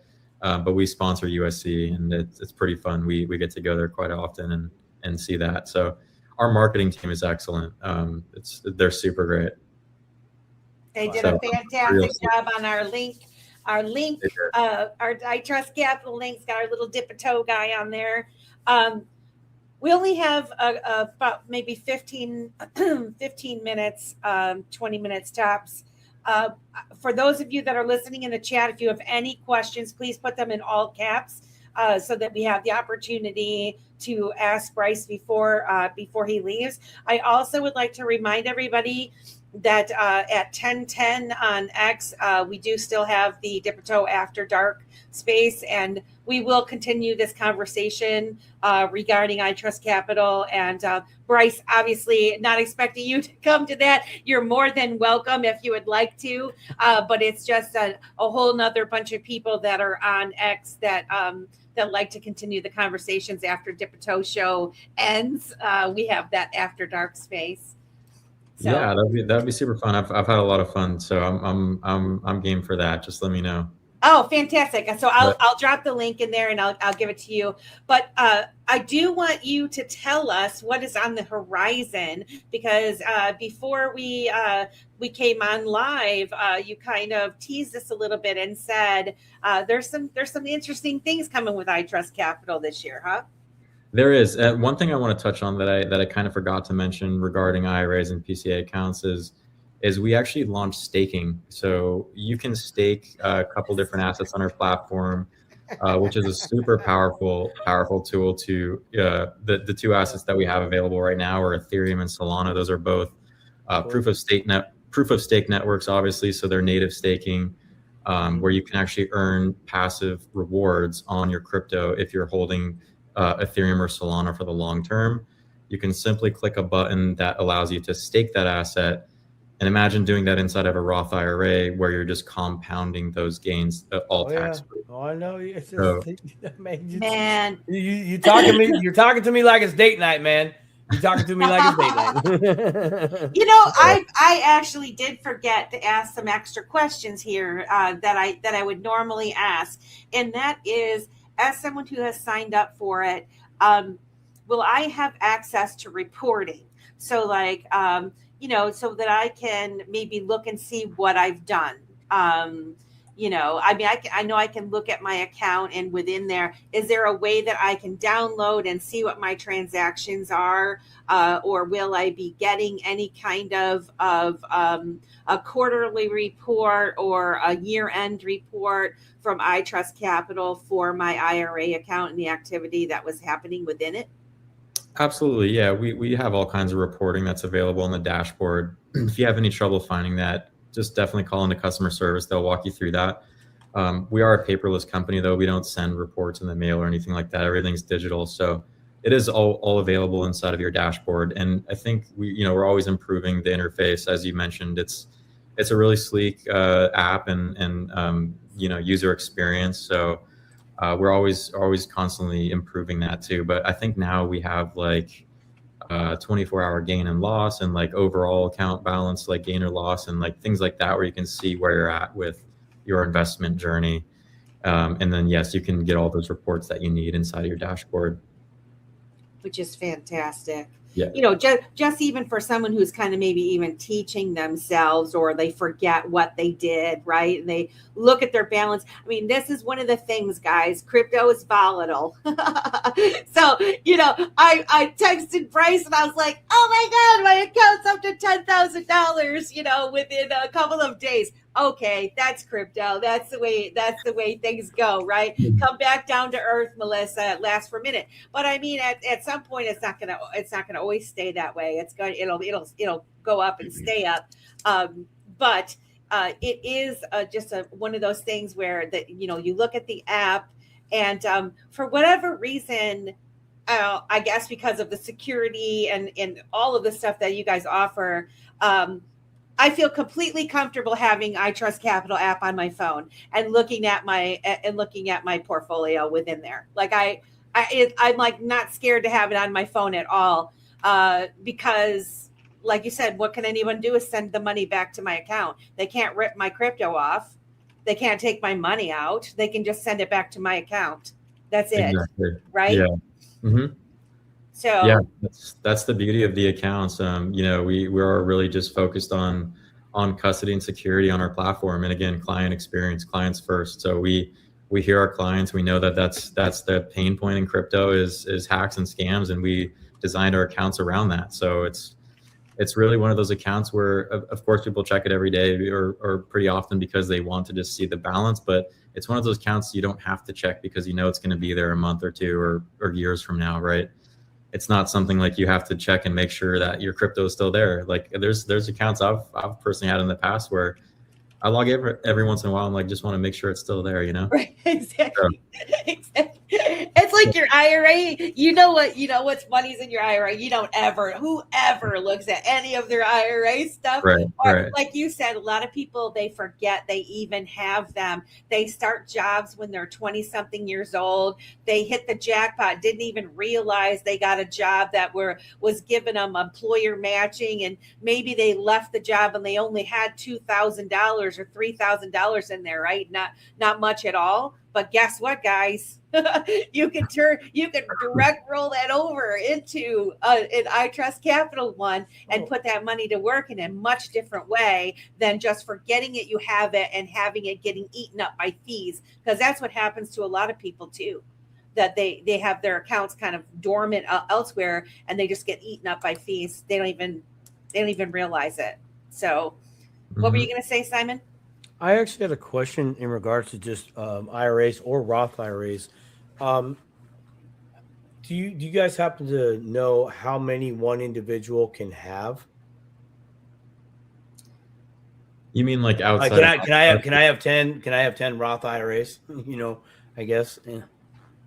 we sponsor USC, and it's pretty fun. We get together quite often and see that. So our marketing team is excellent. They're super great. They did a fantastic job on our link. Our iTrustCapital link's got our little dip-a-toe guy on there. We only have about maybe 15 minutes, 20 minutes tops. For those of you that are listening in the chat, if you have any questions, please put them in all caps so that we have the opportunity to ask Bryce before he leaves. I also would like to remind everybody that at 10:10 on X, we do still have the Dip-a-Toe After Dark space, and we will continue this conversation regarding iTrustCapital. And Bryce, obviously not expecting you to come to that. You're more than welcome if you would like to, but it's just a whole nother bunch of people that are on X that like to continue the conversations after Dip-a-Toe show ends. We have that After Dark space. So, yeah, that'd be super fun. I've had a lot of fun, so I'm game for that. Just let me know. Oh, fantastic. So But I'll drop the link in there and I'll give it to you. But I do want you to tell us what is on the horizon, because before we came on live, you kind of teased us a little bit and said there's some interesting things coming with iTrustCapital this year, huh? there is one thing I want to touch on that I kind of forgot to mention regarding IRAs and PCA accounts is we actually launched staking. So you can stake a couple different assets on our platform, which is a super powerful tool to the two assets that we have available right now are Ethereum and Solana. Those are both proof of stake networks, obviously. So they're native staking, where you can actually earn passive rewards on your crypto if you're holding Ethereum or Solana for the long term. You can simply click a button that allows you to stake that asset. And imagine doing that inside of a Roth IRA where you're just compounding those gains, all tax-free. Oh, I know. It's just, Man, you talking me. You're talking to me like it's date night, man. You're talking to me like it's date night. I actually did forget to ask some extra questions here that I would normally ask, and that is, as someone who has signed up for it, will I have access to reporting? So like, so that I can maybe look and see what I've done. I know I can look at my account, and within there, is there a way that I can download and see what my transactions are? Or will I be getting any kind of a quarterly report or a year-end report from iTrustCapital for my IRA account and the activity that was happening within it? Absolutely. Yeah. We have all kinds of reporting that's available on the dashboard. If you have any trouble finding that, just definitely call into customer service. They'll walk you through that. We are a paperless company, though. We don't send reports in the mail or anything like that. Everything's digital. So it is all available inside of your dashboard. And I think we're always improving the interface. As you mentioned, it's a really sleek app and user experience. So we're always constantly improving that too. But I think now we have like 24-hour gain and loss, and like overall account balance, like gain or loss, and like things like that, where you can see where you're at with your investment journey. And then, yes, you can get all those reports that you need inside of your dashboard. Which is fantastic. Yeah. Just even for someone who's kind of maybe even teaching themselves, or they forget what they did, right? And they look at their balance. I mean, this is one of the things, guys, crypto is volatile. So, I texted Bryce and I was like, oh my God, my account's up to $10,000, within a couple of days. Okay, that's crypto. That's the way things go, right? Come back down to earth, Melissa. It lasts for a minute, but I mean, at some point, it's not gonna always stay that way. It'll go up and stay up. But it is just one of those things where you look at the app, and for whatever reason, I guess because of the security and all of the stuff that you guys offer. I feel completely comfortable having iTrustCapital app on my phone and looking at my portfolio within there. Like I'm like not scared to have it on my phone at all, because, like you said, what can anyone do is send the money back to my account. They can't rip my crypto off. They can't take my money out. They can just send it back to my account. That's it, exactly. Right? Yeah. Mm-hmm. So yeah, that's the beauty of the accounts. We are really just focused on custody and security on our platform, and again, client experience, clients first. So we hear our clients. We know that's the pain point in crypto is hacks and scams, and we designed our accounts around that. So it's really one of those accounts where, of course, people check it every day or pretty often because they want to just see the balance. But it's one of those accounts you don't have to check because it's going to be there a month or two or years from now, right? It's not something like you have to check and make sure that your crypto is still there. Like there's accounts I've personally had in the past where I log every once in a while. I'm like, just want to make sure it's still there, Right, exactly. So. Exactly. It's like your IRA, you know what's money's in your IRA. You don't whoever looks at any of their IRA stuff. Right, Or right. like you said, a lot of people, they forget they even have them. They start jobs when they're 20 something years old. They hit the jackpot, didn't even realize they got a job that was giving them employer matching, and maybe they left the job and they only had $2,000 or $3,000 in there, right? Not much at all. But guess what, guys? you can direct roll that over into an iTrustCapital one and put that money to work in a much different way than just forgetting it. You have it and having it getting eaten up by fees, because that's what happens to a lot of people too. That they have their accounts kind of dormant elsewhere, and they just get eaten up by fees. They don't even realize it. So, what were you going to say, Simon? I actually had a question in regards to just IRAs or Roth IRAs. Do you guys happen to know how many one individual can have? You mean like outside? Can I have 10 Roth IRAs? I guess. Yeah.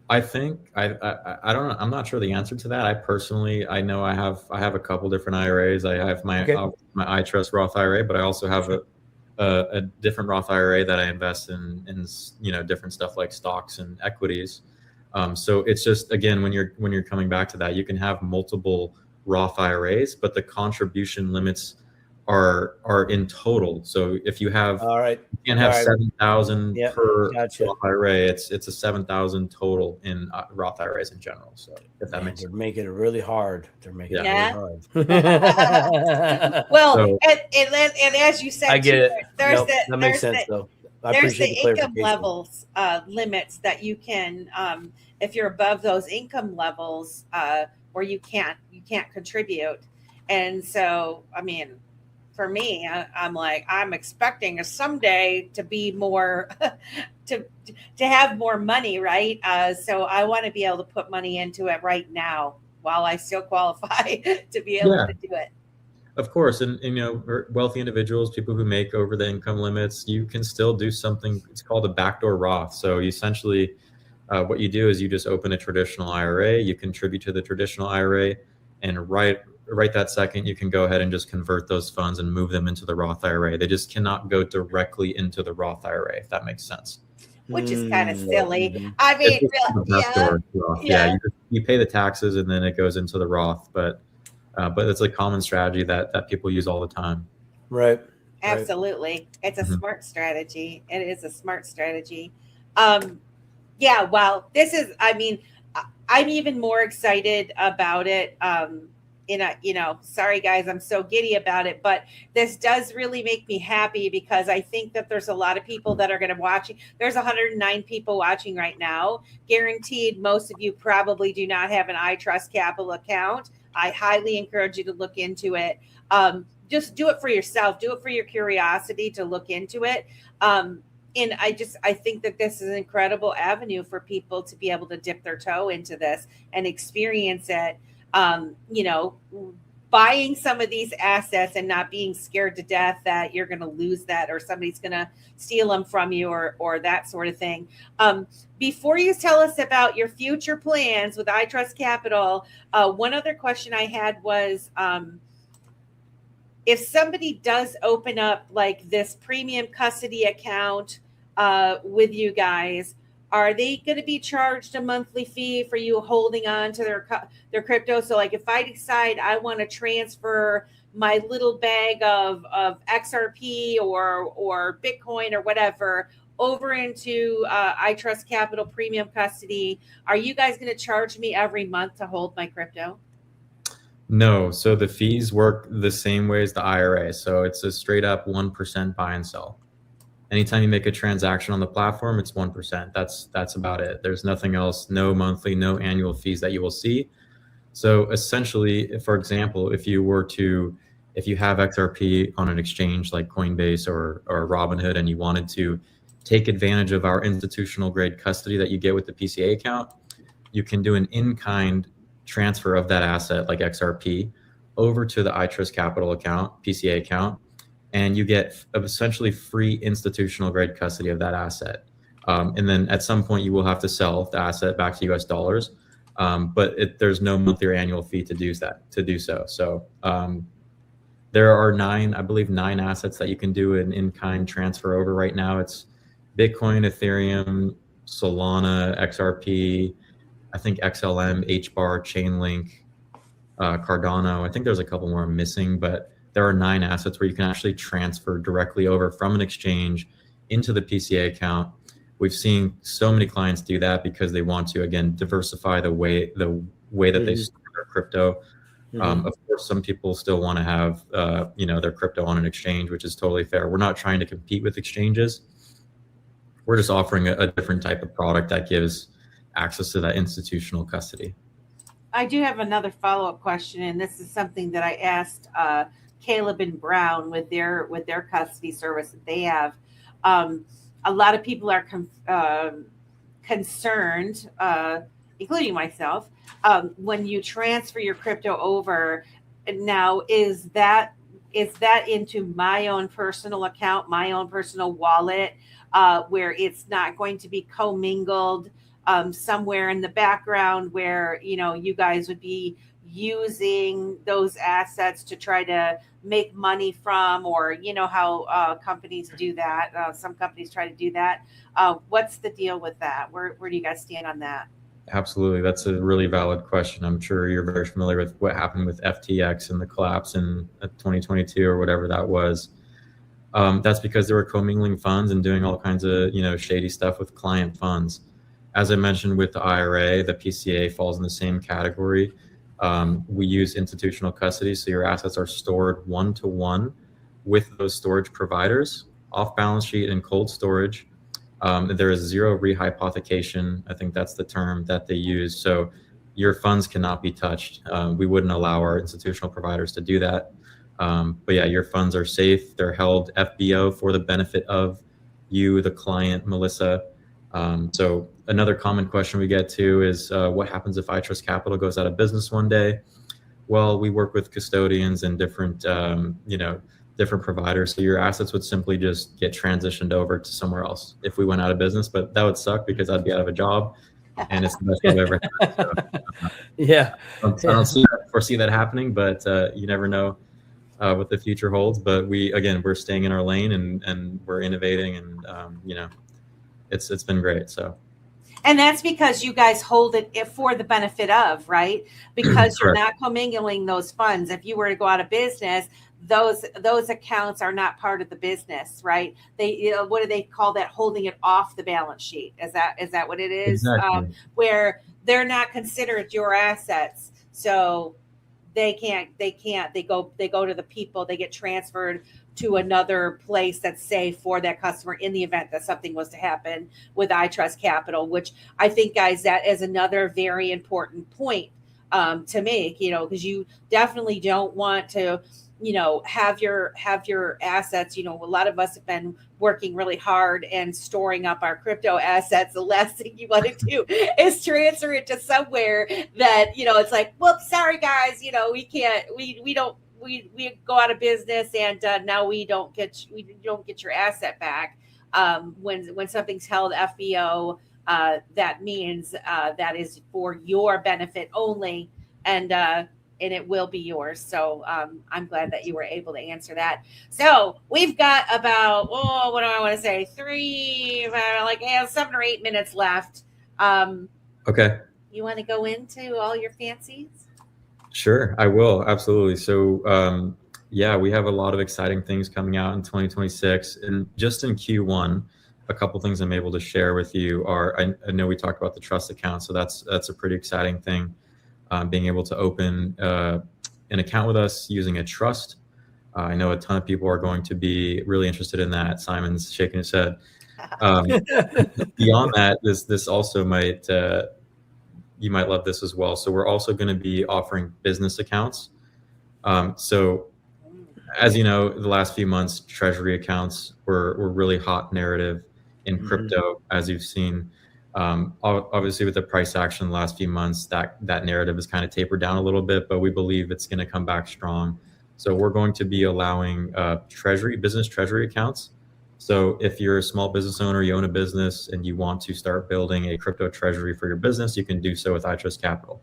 I think I don't know. I'm not sure the answer to that. I know I have a couple different IRAs. I have my iTrust Roth IRA, but I also have a different Roth IRA that I invest in different stuff like stocks and equities. So it's just, again, when you're coming back to that, you can have multiple Roth IRAs, but the contribution limits are in total. So if you have, you can't have 7,000 per Roth IRA. It's a 7,000 total in Roth IRAs in general. So if that makes sense. They're making it really hard. Well, and as you said, I get it. That makes sense though. There's the income levels limits that you can, if you're above those income levels, where you can't contribute. And so, I mean, for me, I'm like, I'm expecting someday to be more, to have more money, right? So I want to be able to put money into it right now while I still qualify to be able to do it. Of course, and wealthy individuals, people who make over the income limits, you can still do something. It's called a backdoor Roth. So essentially, what you do is you just open a traditional IRA, you contribute to the traditional IRA, and right that second, you can go ahead and just convert those funds and move them into the Roth IRA. They just cannot go directly into the Roth IRA, if that makes sense. Which is kind of silly. I mean, you pay the taxes and then it goes into the Roth, but it's a common strategy that people use all the time. Right. Absolutely. It's a smart strategy. It is a smart strategy. Well, this is, I mean, I'm even more excited about it. Sorry guys, I'm so giddy about it, but this does really make me happy because I think that there's a lot of people that are going to watch. There's 109 people watching right now. Guaranteed, most of you probably do not have an iTrustCapital account. I highly encourage you to look into it. Just do it for yourself. Do it for your curiosity to look into it. And I think that this is an incredible avenue for people to be able to dip their toe into this and experience it. Buying some of these assets and not being scared to death that you're going to lose that or somebody's going to steal them from you or that sort of thing. Before you tell us about your future plans with iTrustCapital, one other question I had was, if somebody does open up like this premium custody account with you guys, are they going to be charged a monthly fee for you holding on to their crypto? So like if I decide I want to transfer my little bag of XRP or Bitcoin or whatever over into iTrustCapital premium custody, are you guys going to charge me every month to hold my crypto? No. So the fees work the same way as the IRA. So it's a straight up 1% buy and sell. Anytime you make a transaction on the platform, it's 1%. That's about it. There's nothing else, no monthly, no annual fees that you will see. So essentially, for example, if you have XRP on an exchange like Coinbase or Robinhood and you wanted to take advantage of our institutional grade custody that you get with the PCA account, you can do an in-kind transfer of that asset like XRP over to the iTrustCapital account, PCA account, and you get essentially free institutional grade custody of that asset. And then at some point you will have to sell the asset back to US dollars. But there's no monthly or annual fee to do so. So there are I believe nine assets that you can do an in-kind transfer over right now. It's Bitcoin, Ethereum, Solana, XRP, I think XLM, HBAR, Chainlink, Cardano. I think there's a couple more I'm missing, but there are 9 assets where you can actually transfer directly over from an exchange into the PCA account. We've seen so many clients do that because they want to, again, diversify the way that they store their crypto. Of course, some people still want to have their crypto on an exchange, which is totally fair. We're not trying to compete with exchanges. We're just offering a different type of product that gives access to that institutional custody. I do have another follow-up question, and this is something that I asked Caleb and Brown with their custody service that they have. A lot of people are concerned, including myself, when you transfer your crypto over. Now, is that into my own personal account, my own personal wallet, where it's not going to be commingled somewhere in the background where, you guys would be using those assets to try to make money from, or how companies do that. Some companies try to do that. What's the deal with that? Where do you guys stand on that? Absolutely. That's a really valid question. I'm sure you're very familiar with what happened with FTX and the collapse in 2022 or whatever that was. That's because they were commingling funds and doing all kinds of, shady stuff with client funds. As I mentioned with the IRA, the PCA falls in the same category. We use institutional custody, so your assets are stored one-to-one with those storage providers, off balance sheet and cold storage. There is zero rehypothecation. I think that's the term that they use. So your funds cannot be touched. We wouldn't allow our institutional providers to do that. But yeah, your funds are safe. They're held FBO for the benefit of you, the client, Melissa. So another common question we get to is what happens if iTrustCapital goes out of business one day? Well, we work with custodians and different, different providers. So your assets would simply just get transitioned over to somewhere else if we went out of business, but that would suck because I'd be out of a job, and it's the best I've ever had. So, Yeah. I don't foresee that happening, but you never know what the future holds. But we're staying in our lane and we're innovating, and it's been great. So. And that's because you guys hold it for the benefit of, right? Because you're not commingling those funds. If you were to go out of business, those accounts are not part of the business, right? They, what do they call that? Holding it off the balance sheet. Is that what it is? Exactly. Where they're not considered your assets, so they go to the people. They get transferred to another place that's safe for that customer in the event that something was to happen with iTrustCapital, which I think, guys, that is another very important point to make, because you definitely don't want to, have your assets. A lot of us have been working really hard and storing up our crypto assets. The last thing you want to do is transfer it to somewhere that, it's like, whoops, sorry guys, we can't, we go out of business, and now we don't get your asset back. When something's held FBO, that means that is for your benefit only, and it will be yours. So I'm glad that you were able to answer that. So we've got about, what do I want to say? 7 or 8 minutes left. Okay. You want to go into all your fancies? Sure, I will. Absolutely. So, we have a lot of exciting things coming out in 2026. And just in Q1, a couple things I'm able to share with you are, I know we talked about the trust account, so that's a pretty exciting thing. Being able to open an account with us using a trust. I know a ton of people are going to be really interested in that. Simon's shaking his head. Beyond that, this also might, you might love this as well. So we're also going to be offering business accounts. So as you know, the last few months, treasury accounts were really hot narrative in crypto, as you've seen. Obviously, with the price action the last few months, that narrative has kind of tapered down a little bit, but we believe it's going to come back strong. So we're going to be allowing business treasury accounts So if you're a small business owner, you own a business, and you want to start building a crypto treasury for your business, you can do so with iTrustCapital.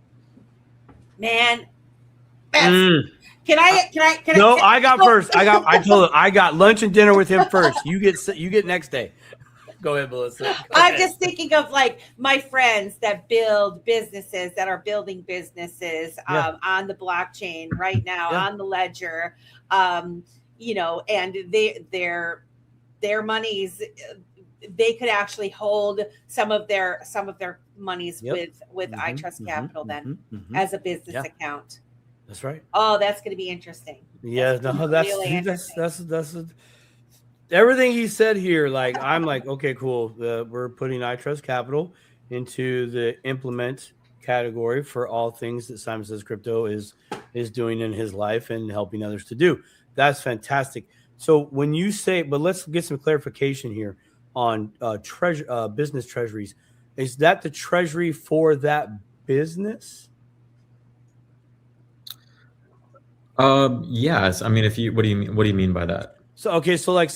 Man, Mm. No, I got first. I told him I got lunch and dinner with him first. You get next day. Go ahead, Melissa. I'm just thinking of like my friends that build businesses, that are building businesses on the blockchain right now, on the ledger, you know, and their monies, they could actually hold some of their monies with iTrustCapital then as a business account. That's right. Oh, that's going to be interesting. Yeah, that's everything he said here. Like, I'm like, okay, cool. We're putting iTrustCapital into the implement category for all things that Simon Says Crypto is doing in his life and helping others to do. That's fantastic. So when you say, but let's get some clarification here on business treasuries. Is that the treasury for that business? Yes. I mean, what do you mean by that? So, okay. So like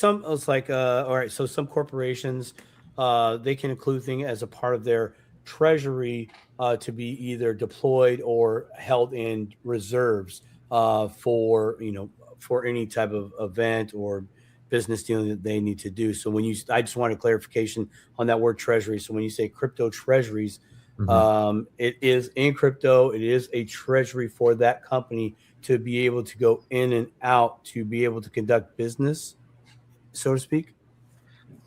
all right. So some corporations, they can include things as a part of their treasury to be either deployed or held in reserves for any type of event or business dealing that they need to do. So I just wanted clarification on that word treasury. So when you say crypto treasuries, it is in crypto. It is a treasury for that company to be able to go in and out, to be able to conduct business, so to speak.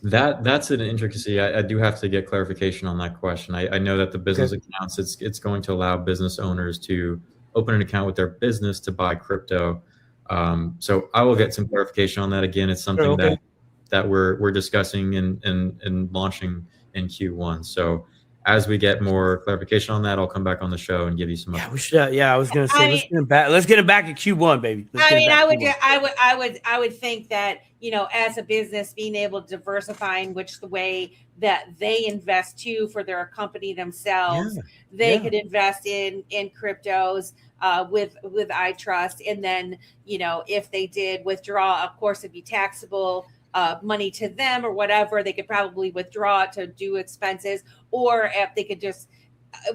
That's an intricacy. I do have to get clarification on that question. I know that the business accounts, it's going to allow business owners to open an account with their business to buy crypto. So I will get some clarification on that. Again, it's something that we're discussing and launching in Q1. So as we get more clarification on that, I'll come back on the show and give you some. Yeah, we should. Yeah, I was going to say, let's get it back at Q1, baby. I would think that, as a business, being able to diversify in the way that they invest too for their company themselves, they could invest in cryptos with iTrust, and then if they did withdraw, of course, it'd be taxable money to them or whatever. They could probably withdraw it to do expenses, or if they could just,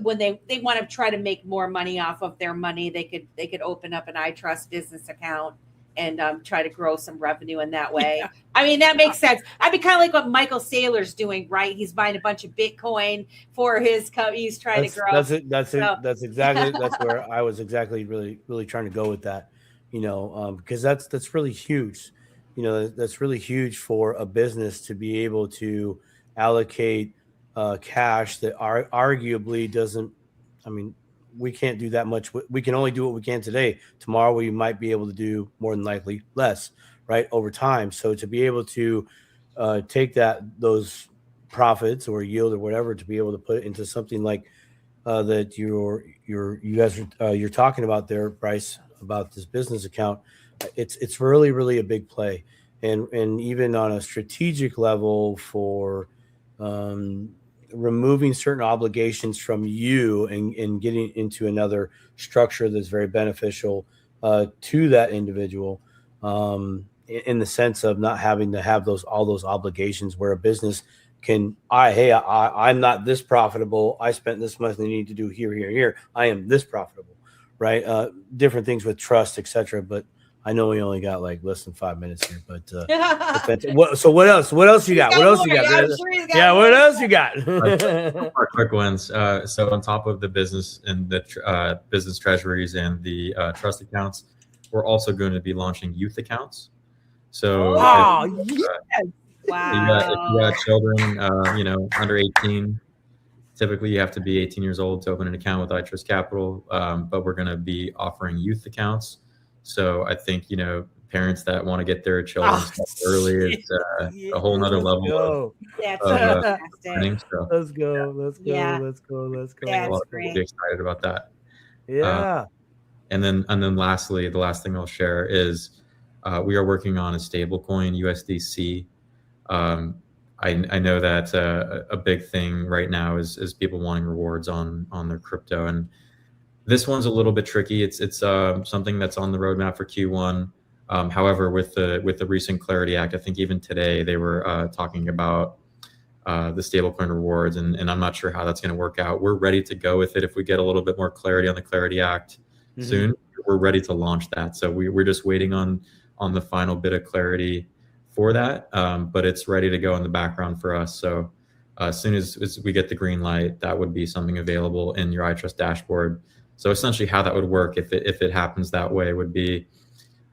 when they want to try to make more money off of their money, they could open up an iTrust business account and try to grow some revenue in that way. Yeah. I mean, that makes sense. I mean, kind of like what Michael Saylor's doing, right? He's buying a bunch of Bitcoin for his company. He's trying to grow. That's where I was exactly really trying to go with that, because that's really huge. That's really huge for a business to be able to allocate cash that arguably doesn't. I mean, we can't do that much. We can only do what we can today. Tomorrow we might be able to do more than likely less, right, over time. So to be able to take those profits or yield or whatever, to be able to put it into something like that you're talking about there, Bryce, about this business account, it's really, really a big play. And even on a strategic level for removing certain obligations from you and getting into another structure that's very beneficial to that individual, in the sense of not having to have all those obligations, where a business can, I'm not this profitable. I spent this much. They need to do here. I am this profitable, right? Different things with trust, etc. But I know we only got like less than 5 minutes here, but so what else? What else you got? What else you got? What else you got? Quick ones. So on top of the business and the business treasuries and the trust accounts, we're also going to be launching youth accounts. So if you got children, under 18. Typically, you have to be 18 years old to open an account with iTrustCapital, but we're going to be offering youth accounts. So I think, parents that want to get their children early, it's a whole nother level. That's fantastic. Learning. So, Let's go. That's great. Be excited about that. Yeah. And then lastly, the last thing I'll share is we are working on a stablecoin, USDC. I know that a big thing right now is people wanting rewards on their crypto, and this one's a little bit tricky. It's something that's on the roadmap for Q1. However, with the recent Clarity Act, I think even today they were talking about the stablecoin rewards, and I'm not sure how that's going to work out. We're ready to go with it if we get a little bit more clarity on the Clarity Act soon. We're ready to launch that. So we're just waiting on the final bit of clarity for that, but it's ready to go in the background for us. So as soon as we get the green light, that would be something available in your iTrust dashboard. So essentially how that would work if it happens that way would be,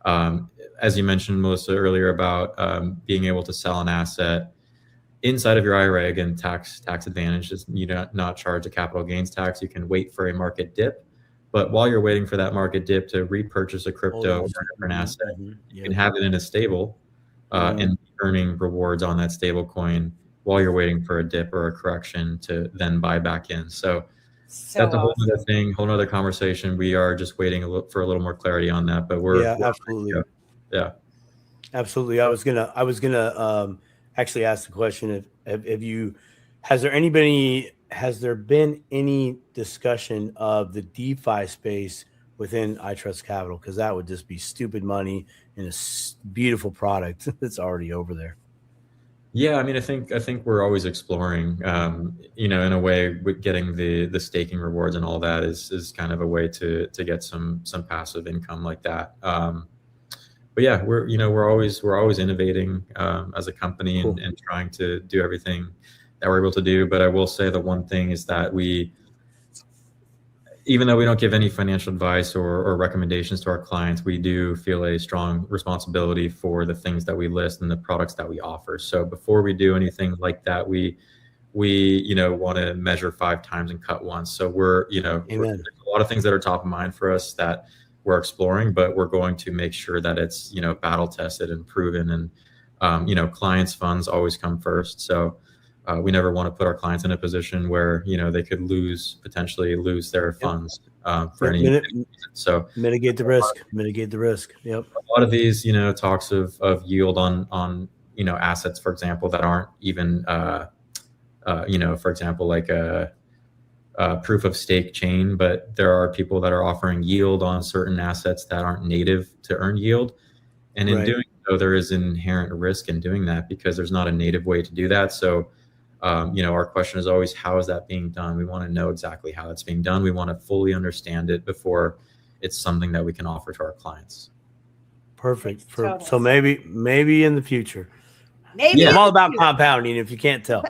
as you mentioned, Melissa, earlier about being able to sell an asset inside of your IRA. Again, tax advantage is you do not charge a capital gains tax. You can wait for a market dip, but while you're waiting for that market dip to repurchase a crypto or a different asset, you can have it in a stable and earning rewards on that stable coin while you're waiting for a dip or a correction to then buy back in. So that's a whole other thing, whole other conversation. We are just waiting for a little more clarity on that, but we're absolutely. Yeah, absolutely. I was gonna actually ask the question has there been any discussion of the DeFi space within iTrustCapital? Because that would just be stupid money in a beautiful product that's already over there. Yeah, I mean, I think we're always exploring, in a way, with getting the staking rewards and all that is kind of a way to get some passive income like that. But yeah, we're always innovating as a company and trying to do everything that we're able to do. But I will say the one thing is that even though we don't give any financial advice or recommendations to our clients, we do feel a strong responsibility for the things that we list and the products that we offer. So before we do anything like that, we want to measure 5 times and cut once. So there's a lot of things that are top of mind for us that we're exploring, but we're going to make sure that it's battle tested and proven, and clients' funds always come first. So we never want to put our clients in a position where they could potentially lose their funds for any reason. So mitigate the risk. Yep. A lot of these talks of yield on assets, for example, that aren't even for example, like a proof of stake chain, but there are people that are offering yield on certain assets that aren't native to earn yield, and in doing so there is inherent risk in doing that because there's not a native way to do that. So our question is always, how is that being done? We want to know exactly how it's being done. We want to fully understand it before it's something that we can offer to our clients. Perfect. So maybe in the future. Maybe I'm all about compounding, if you can't tell.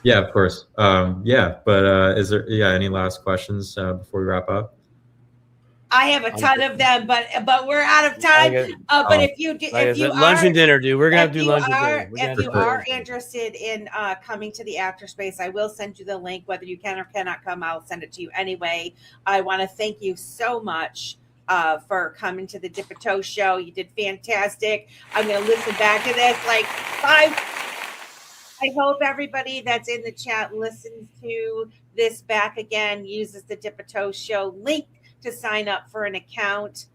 Yeah, of course. But is there any last questions before we wrap up? I have a ton of them, but we're out of time. But if you lunch and dinner, dude, we're gonna have to do lunch and dinner. If you are interested in coming to the After Space, I will send you the link. Whether you can or cannot come, I'll send it to you anyway. I want to thank you so much for coming to the Dip a Toe show. You did fantastic. I'm gonna listen back to this like 5. I hope everybody that's in the chat listens to this back again, uses the Dip a Toe show link to sign up for an account.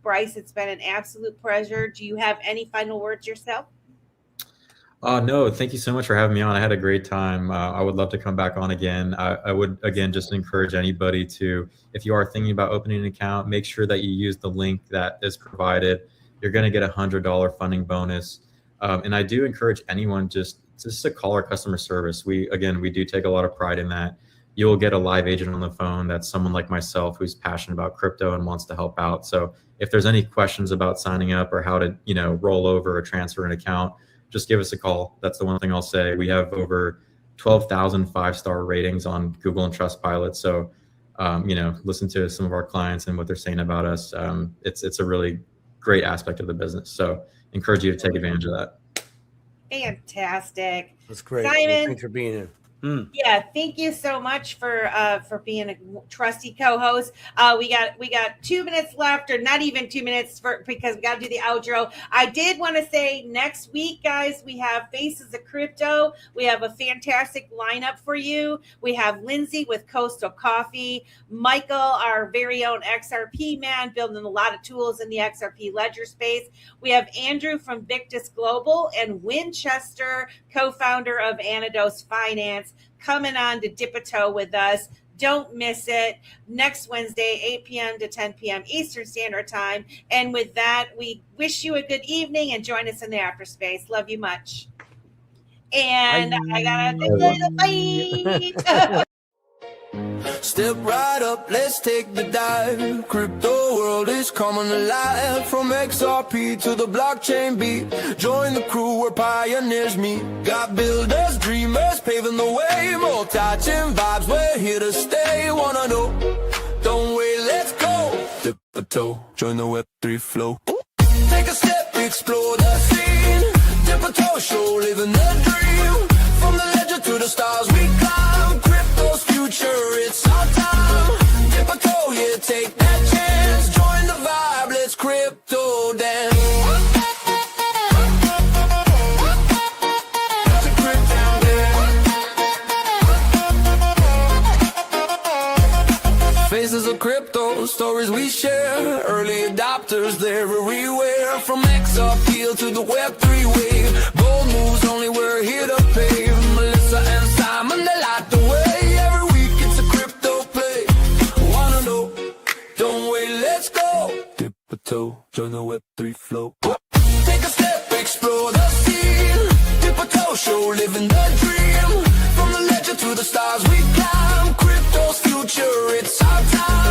Bryce, it's been an absolute pleasure. Do you have any final words yourself? No, thank you so much for having me on. I had a great time. I would love to come back on again. I would, again, just encourage anybody to, if you are thinking about opening an account, make sure that you use the link that is provided. You're going to get $100 funding bonus. And I do encourage anyone just to call our customer service. We do take a lot of pride in that. You will get a live agent on the phone. That's someone like myself who's passionate about crypto and wants to help out. So if there's any questions about signing up or how to, roll over or transfer an account, just give us a call. That's the one thing I'll say. We have over 12,000 5-star ratings on Google and Trustpilot. So, listen to some of our clients and what they're saying about us. It's a really great aspect of the business. So encourage you to take advantage of that. Fantastic. That's great. Simon, Thanks for being here. Yeah, thank you so much for being a trusty co-host. We got 2 minutes left, or not even 2 minutes, because we got to do the outro. I did want to say next week, guys, we have Faces of Crypto. We have a fantastic lineup for you. We have Lindsay with Coastal Coffee, Michael, our very own XRP man, building a lot of tools in the XRP ledger space. We have Andrew from Victus Global, and Winchester, co-founder of Anados Finance, coming on to Dip a Toe with us. Don't miss it. Next Wednesday, 8 p.m. to 10 p.m. Eastern Standard Time. And with that, we wish you a good evening and join us in the after space. Love you much. And I gotta bye. Step right up, let's take the dive. Crypto world is coming alive. From XRP to the blockchain beat. Join the crew where pioneers meet. Got builders, dreamers paving the way. Multi-chain vibes, we're here to stay. Wanna know? Don't wait, let's go. Dip a toe, join the Web3 flow. Take a step, explore the scene. Dip a toe, show, living the dream. From the legend to the stars we climb. Crypto's future, it's our time. Dip a toe, yeah, take that chance. Join the vibe, let's crypto dance. It's a crypto dance. Faces of crypto, stories we share. Early adopters, they're everywhere. From XRP to the Web3 wave. Bold moves, only we're here to pave. Melissa and Simon, they light the way. Every week it's a crypto play. Wanna know? Don't wait, let's go. Dip a toe, join the Web3 flow. Take a step, explore the scene. Dip a toe, show, living the dream. From the legend to the stars we climb. Crypto's future, it's our time.